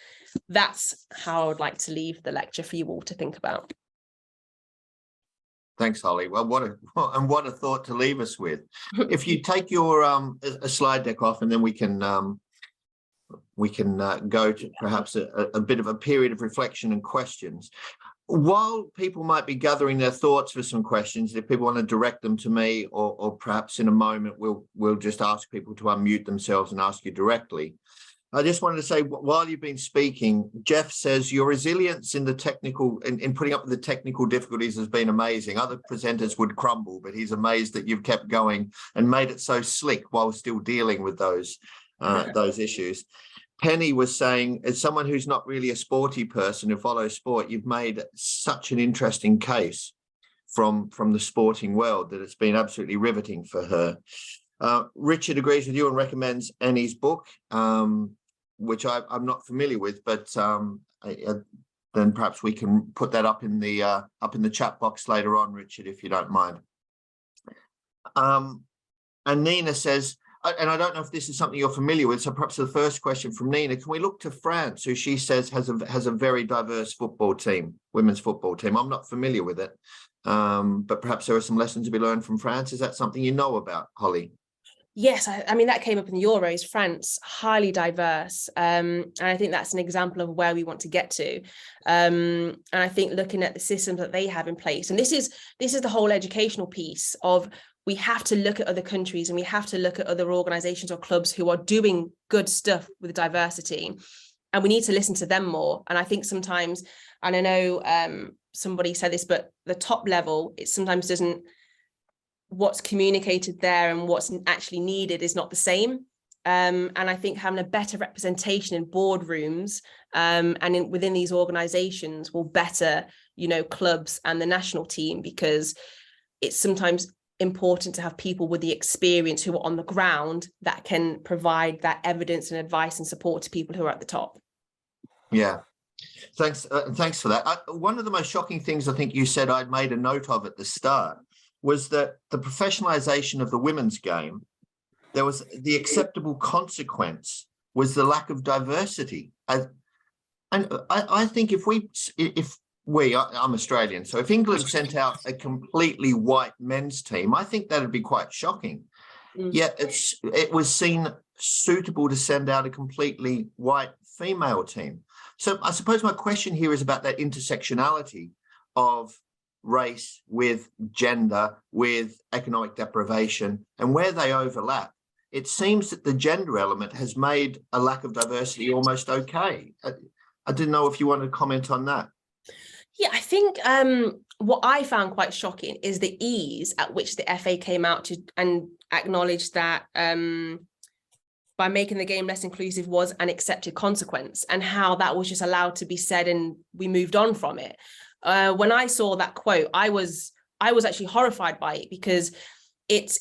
That's how I would like to leave the lecture for you all to think about. Thanks, Holly. Well, what a thought to leave us with. If you take your a slide deck off, and then we can go to perhaps a bit of a period of reflection and questions. While people might be gathering their thoughts for some questions, if people want to direct them to me, or perhaps in a moment we'll just ask people to unmute themselves and ask you directly. I just wanted to say, while you've been speaking, Jeff says your resilience in the technical, in putting up with the technical difficulties has been amazing. Other presenters would crumble, but he's amazed that you've kept going and made it so slick while still dealing with those issues. Penny was saying, as someone who's not really a sporty person who follows sport, you've made such an interesting case from the sporting world that it's been absolutely riveting for her. Richard agrees with you and recommends Annie's book, which I'm not familiar with, but then perhaps we can put that up in the chat box later on, Richard, if you don't mind. And Nina says, and I don't know if this is something you're familiar with, so perhaps the first question from Nina, can we look to France, who she says has a very diverse football team, women's football team? I'm not familiar with it, but perhaps there are some lessons to be learned from France. Is that something you know about, Holly? Yes, I mean, that came up in the Euros. France, highly diverse. And I think that's an example of where we want to get to. And I think looking at the systems that they have in place, and this is the whole educational piece of, we have to look at other countries and we have to look at other organizations or clubs who are doing good stuff with diversity. And we need to listen to them more. And I think sometimes, and I know somebody said this, but the top level, it sometimes doesn't, what's communicated there and what's actually needed is not the same. And I think having a better representation in boardrooms and within these organizations will better, clubs and the national team, because it's sometimes important to have people with the experience who are on the ground that can provide that evidence and advice and support to people who are at the top. Yeah. Thanks for that. One of the most shocking things I think you said I'd made a note of at the start was that the professionalization of the women's game, there was the acceptable consequence was the lack of diversity. And I think I'm Australian, so if England sent out a completely white men's team, I think that'd be quite shocking. Yet it was seen suitable to send out a completely white female team. So I suppose my question here is about that intersectionality of race with gender, with economic deprivation, and where they overlap. It seems that the gender element has made a lack of diversity almost okay. I didn't know if you wanted to comment on that. Yeah, I think what I found quite shocking is the ease at which the FA came out and acknowledged that by making the game less inclusive was an accepted consequence, and how that was just allowed to be said and we moved on from it. When I saw that quote, I was actually horrified by it, because it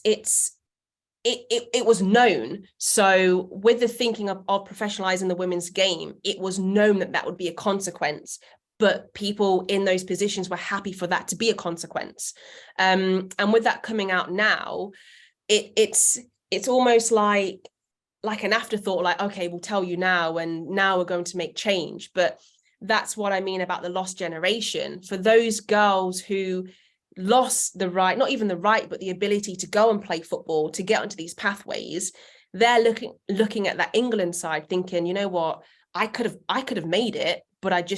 was known. So with the thinking of professionalizing the women's game, it was known that would be a consequence, but people in those positions were happy for that to be a consequence. And with that coming out now, it's almost like an afterthought, like, okay, we'll tell you now, and now we're going to make change. But that's what I mean about the lost generation. For those girls who lost the right, not even the right, but the ability to go and play football, to get onto these pathways, they're looking at that England side thinking, you know what, I could have made it, but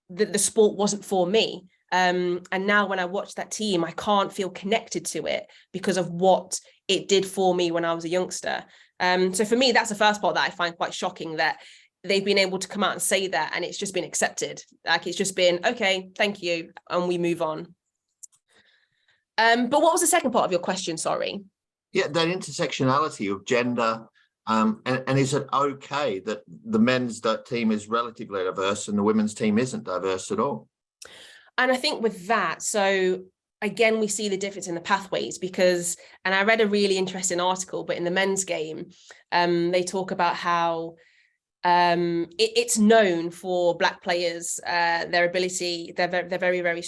the sport wasn't for me. And now when I watch that team, I can't feel connected to it because of what it did for me when I was a youngster. So for me, that's the first part that I find quite shocking, that they've been able to come out and say that, and it's just been accepted. Like, it's just been, okay, thank you, and we move on. But what was the second part of your question? Sorry. Yeah, that intersectionality of gender. And is it okay that the men's team is relatively diverse and the women's team isn't diverse at all? And I think with that, so again, we see the difference in the pathways, because, and I read a really interesting article, but in the men's game, they talk about how it's known for Black players, their ability, they're very, very,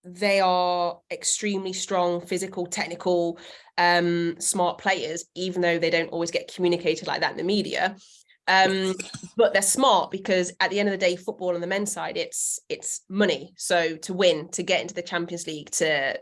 they are extremely strong, physical, technical, smart players, even though they don't always get communicated like that in the media. But they're smart, because at the end of the day, football on the men's side, it's money. So to win, to get into the Champions League, to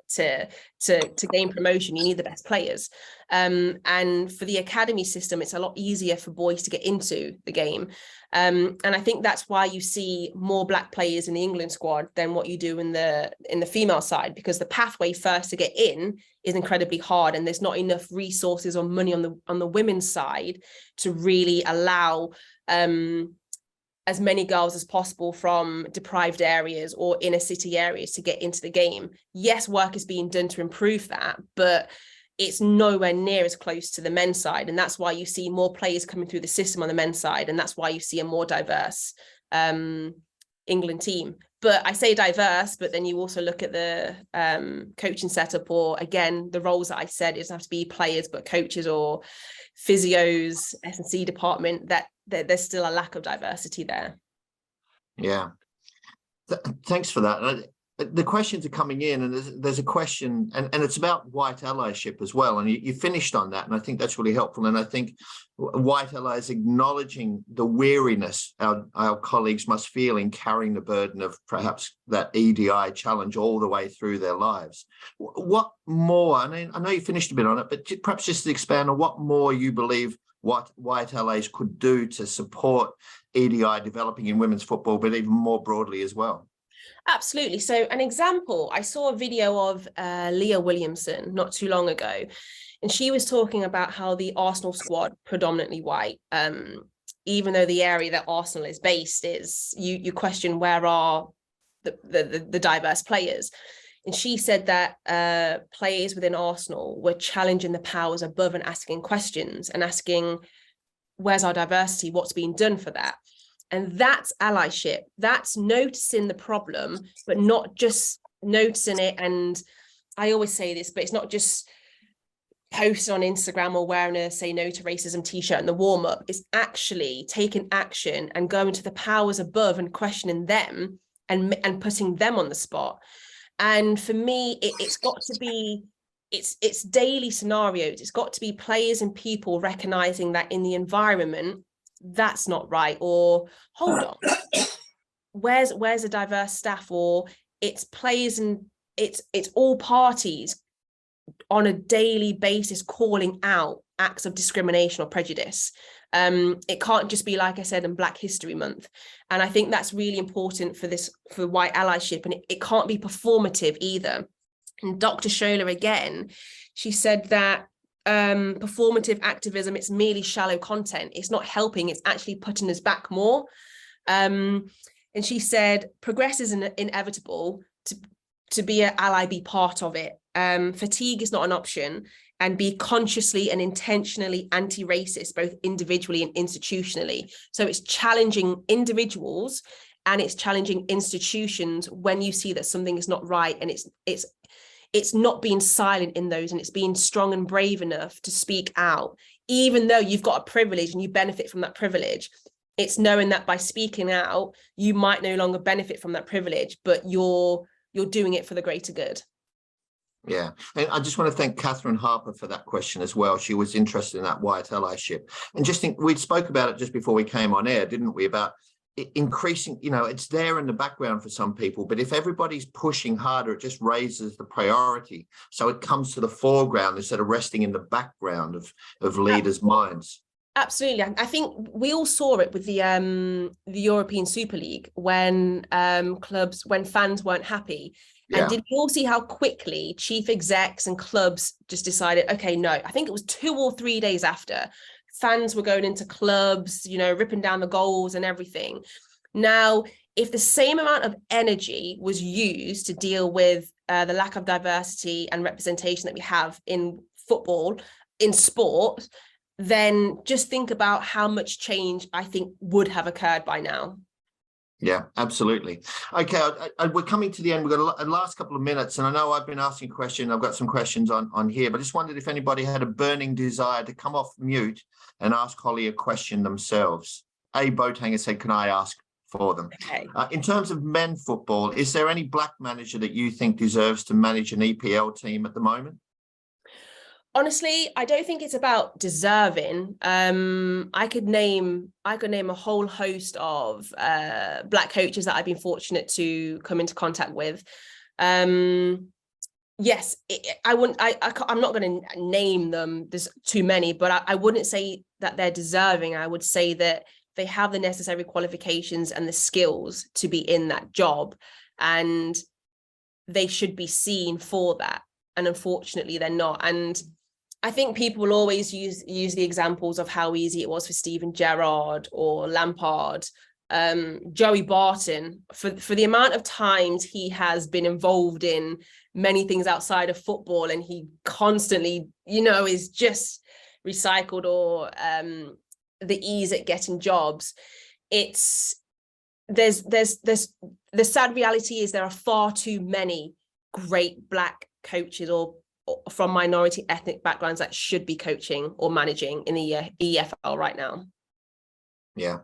gain promotion, you need the best players. And for the academy system, it's a lot easier for boys to get into the game. And I think that's why you see more Black players in the England squad than what you do in the female side, because the pathway first to get in is incredibly hard, and there's not enough resources or money on the women's side to really allow as many girls as possible from deprived areas or inner city areas to get into the game. Yes, work is being done to improve that, but it's nowhere near as close to the men's side. And that's why you see more players coming through the system on the men's side. And that's why you see a more diverse England team. But I say diverse, but then you also look at the coaching setup, or again, the roles that I said, it doesn't have to be players, but coaches or physios, S&C department, that there's still a lack of diversity there. Yeah. Thanks for that. The questions are coming in, and there's a question, and it's about white allyship as well. And you finished on that, and I think that's really helpful. And I think white allies acknowledging the weariness our colleagues must feel in carrying the burden of perhaps that EDI challenge all the way through their lives. What more, I mean, I know you finished a bit on it, but perhaps just to expand on what more you believe what white allies could do to support EDI developing in women's football, but even more broadly as well. Absolutely. So an example, I saw a video of Leah Williamson not too long ago, and she was talking about how the Arsenal squad, predominantly white, even though the area that Arsenal is based is, you question where are the diverse players. And she said that players within Arsenal were challenging the powers above and asking questions and asking, where's our diversity? What's being done for that? And that's allyship. That's noticing the problem, but not just noticing it. And I always say this, but it's not just posting on Instagram or wearing a "Say No to Racism" t-shirt in the warm-up. It's actually taking action and going to the powers above and questioning them and putting them on the spot. And for me, it's got to be, it's daily scenarios. It's got to be players and people recognizing that in the environment, that's not right. Or hold on, where's a diverse staff? Or it's players and it's all parties on a daily basis calling out acts of discrimination or prejudice. It can't just be, like I said, in Black History Month. And I think that's really important for white allyship. And it can't be performative either. And Dr. Shola, again, she said that performative activism, it's merely shallow content. It's not helping, it's actually putting us back more. And she said, progress is inevitable. To be an ally, be part of it. Fatigue is not an option, and be consciously and intentionally anti-racist, both individually and institutionally. So it's challenging individuals and it's challenging institutions when you see that something is not right, and it's not being silent in those, and it's being strong and brave enough to speak out, even though you've got a privilege and you benefit from that privilege. It's knowing that by speaking out, you might no longer benefit from that privilege, but you're doing it for the greater good. Yeah, and I just want to thank Catherine Harper for that question as well. She was interested in that white allyship. And just think, we spoke about it just before we came on air, didn't we, about increasing, it's there in the background for some people, but if everybody's pushing harder, it just raises the priority. So it comes to the foreground instead of resting in the background of leaders' minds. Absolutely. I think we all saw it with the European Super League when fans weren't happy. Yeah. And did you all see how quickly chief execs and clubs just decided, okay, no, I think it was 2 or 3 days after, fans were going into clubs, ripping down the goals and everything. Now, if the same amount of energy was used to deal with the lack of diversity and representation that we have in football, in sport, then just think about how much change I think would have occurred by now. Yeah, absolutely. Okay, we're coming to the end. We've got a last couple of minutes, and I know I've been asking questions. I've got some questions on here, but I just wondered if anybody had a burning desire to come off mute and ask Holly a question themselves. A. Boathanger said, can I ask for them? Okay. In terms of men football, is there any Black manager that you think deserves to manage an EPL team at the moment? Honestly, I don't think it's about deserving. I could name a whole host of Black coaches that I've been fortunate to come into contact with. Yes, I'm not going to name them. There's too many, but I wouldn't say that they're deserving. I would say that they have the necessary qualifications and the skills to be in that job, and they should be seen for that. And unfortunately, they're not. And I think people will always use the examples of how easy it was for Steven Gerrard or Lampard, Joey Barton, for the amount of times he has been involved in many things outside of football, and he constantly, is just recycled, or the ease at getting jobs. There's the sad reality is there are far too many great Black coaches or from minority ethnic backgrounds that should be coaching or managing in the EFL right now. Yeah,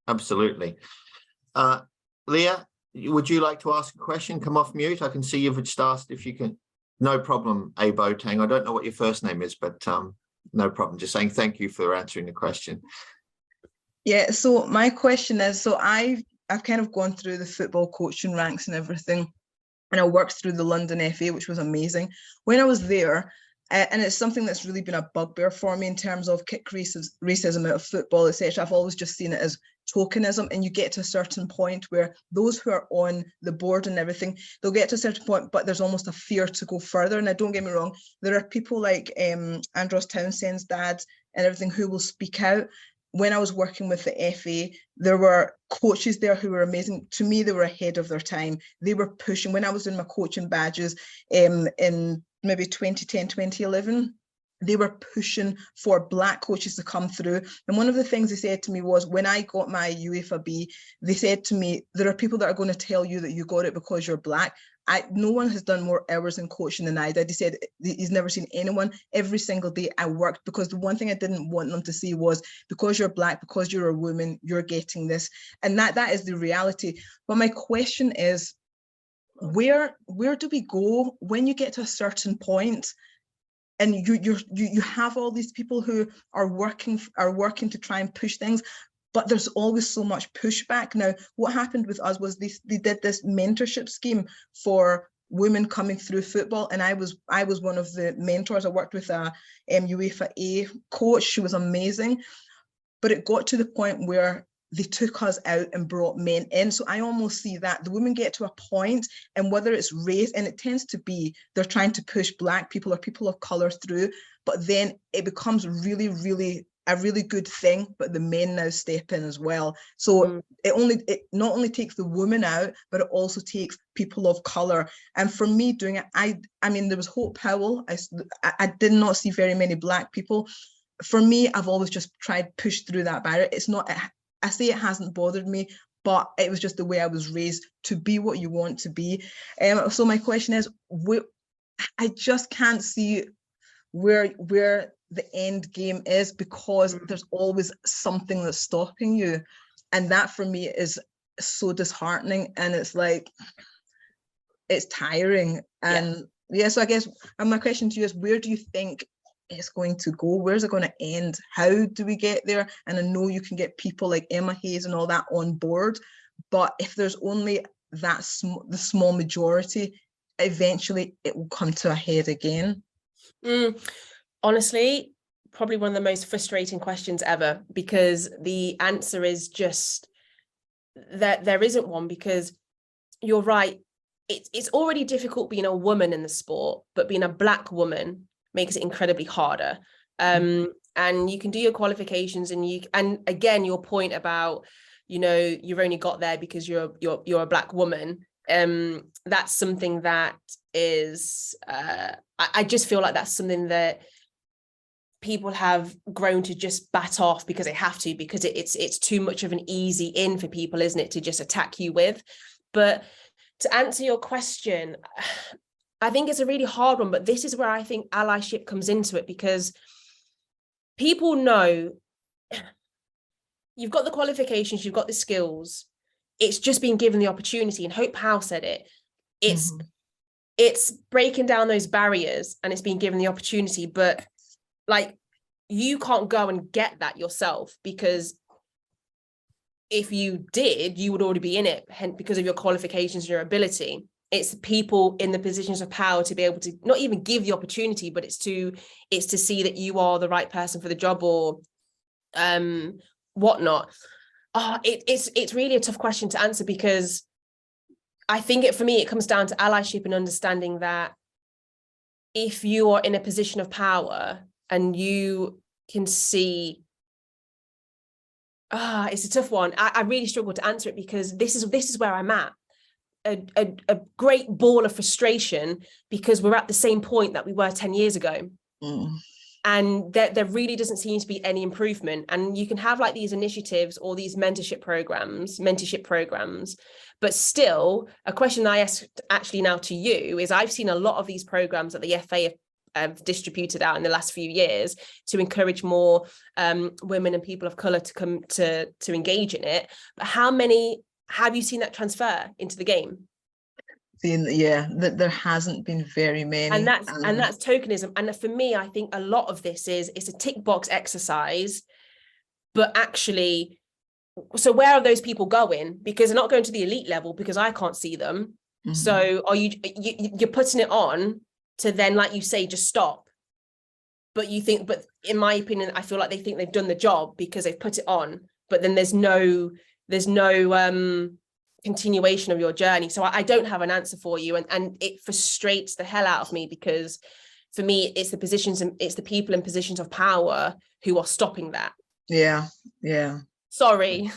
absolutely. Leah, would you like to ask a question? Come off mute. I can see you've just asked if you can. No problem, A. Boateng. I don't know what your first name is, but no problem. Just saying thank you for answering the question. Yeah, so my question is, so I've kind of gone through the football coaching ranks and everything, and I worked through the London FA, which was amazing. When I was there, and it's something that's really been a bugbear for me in terms of kick racism out of football, etc. I've always just seen it as tokenism, and you get to a certain point where those who are on the board and everything, they'll get to a certain point, but there's almost a fear to go further. And don't get me wrong, there are people like Andros Townsend's dad and everything who will speak out. when I was working with the FA, there were coaches there who were amazing. To me, they were ahead of their time. They were pushing. When I was doing my coaching badges in maybe 2010, 2011, they were pushing for Black coaches to come through. And one of the things they said to me was, when I got my UEFA B, they said to me, there are people that are going to tell you that you got it because you're Black. No one has done more hours in coaching than I did. He said he's never seen anyone. Every single day I worked, because the one thing I didn't want them to see was, because you're Black, because you're a woman, you're getting this. And that is the reality. But my question is, where do we go when you get to a certain point and you have all these people who are working to try and push things, but there's always so much pushback? Now, what happened with us was they did this mentorship scheme for women coming through football, and I was one of the mentors. I worked with a UEFA A coach. She was amazing, but it got to the point where they took us out and brought men in. So I almost see that the women get to a point, and whether it's race, and it tends to be they're trying to push Black people or people of colour through, but then it becomes really, really a really good thing, but the men now step in as well. So it not only takes the woman out, but it also takes people of colour. And for me doing it, I mean, there was Hope Powell. I did not see very many Black people. For me, I've always just tried to push through that barrier. It's not, I say it hasn't bothered me, but it was just the way I was raised, to be what you want to be. So my question is, I just can't see where the end game is, because there's always something that's stopping you. And that for me is so disheartening, and it's like, it's tiring. And so I guess my question to you is, where do you think it's going to go? Where's it going to end? How do we get there? And I know you can get people like Emma Hayes and all that on board, but if there's only that the small majority, eventually it will come to a head again. Honestly, probably one of the most frustrating questions ever, because the answer is just that there isn't one. Because you're right, it's already difficult being a woman in the sport, but being a Black woman makes it incredibly harder. And you can do your qualifications, and again, your point about, you've only got there because you're a Black woman. That's something that is, I just feel like that's something that people have grown to just bat off because they have to, because it's too much of an easy in for people, isn't it, to just attack you with. But to answer your question, I think it's a really hard one, but this is where I think allyship comes into it, because people know you've got the qualifications, you've got the skills, it's just been given the opportunity. And Hope Howe said it, it's breaking down those barriers, and it's been given the opportunity. But like, you can't go and get that yourself, because if you did, you would already be in it, because of your qualifications and your ability. It's people in the positions of power to be able to not even give the opportunity, but it's to see that you are the right person for the job, or whatnot. It's really a tough question to answer, because I think for me, it comes down to allyship and understanding that if you are in a position of power and you can see, it's a tough one. I really struggle to answer it, because this is where I'm at. A great ball of frustration, because we're at the same point that we were 10 years ago. And there really doesn't seem to be any improvement. And you can have like these initiatives or these mentorship programs, but still, a question I asked actually now to you is, I've seen a lot of these programs that the FA have distributed out in the last few years to encourage more women and people of colour to come to engage in it. But how many have you seen that transfer into the game? That there hasn't been very many, and that's tokenism. And for me, I think a lot of this it's a tick box exercise, but actually, so where are those people going? Because they're not going to the elite level, because I can't see them. So are you're putting it on to then, like you say, just stop. But in my opinion, I feel like they think they've done the job because they've put it on, but then there's no continuation of your journey. So I don't have an answer for you, and it frustrates the hell out of me, because for me, it's the positions and it's the people in positions of power who are stopping that. Yeah, yeah. Sorry.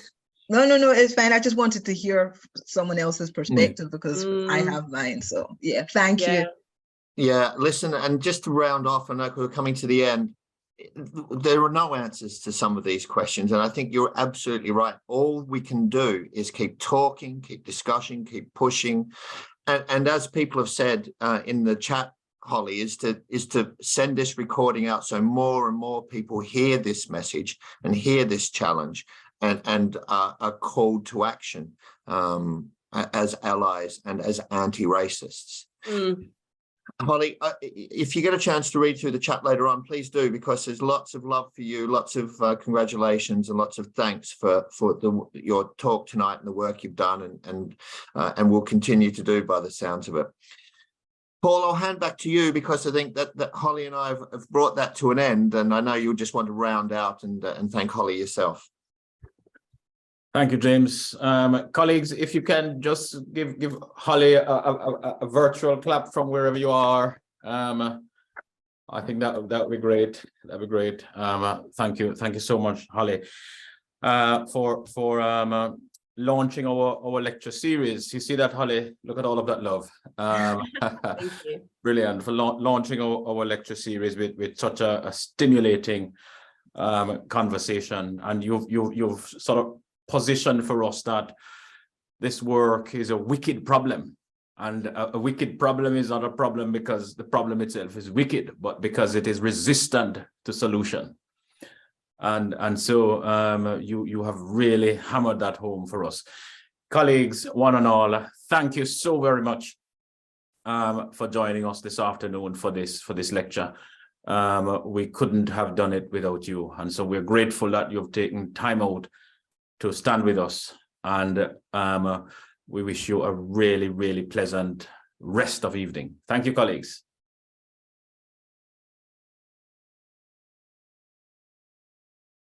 No, it's fine. I just wanted to hear someone else's perspective because I have mine. So yeah, thank you. Yeah, listen, and just to round off, I know we're coming to the end. There are no answers to some of these questions, and I think you're absolutely right. All we can do is keep talking, keep discussing, keep pushing, and as people have said in the chat, Holly, is to send this recording out so more and more people hear this message and hear this challenge and are called to action as allies and as anti-racists. Holly, if you get a chance to read through the chat later on, please do, because there's lots of love for you, lots of congratulations and lots of thanks for your talk tonight and the work you've done and will continue to do by the sounds of it. Paul, I'll hand back to you because I think that Holly and I have brought that to an end, and I know you'll just want to round out and thank Holly yourself. Thank you, James. Colleagues, if you can just give Holly a virtual clap from wherever you are. I think that would be great. That'd be great. Thank you so much, Holly, for launching our lecture series. You see that, Holly? Look at all of that love. Thank you. Brilliant for launching our lecture series with such a stimulating conversation, and you've sort of position for us that this work is a wicked problem, and a wicked problem is not a problem because the problem itself is wicked, but because it is resistant to solution. And so you have really hammered that home for us. Colleagues, one and all, thank you so very much for joining us this afternoon for this lecture. We couldn't have done it without you, and so we're grateful that you've taken time out to stand with us, and we wish you a really, really pleasant rest of evening. Thank you, colleagues.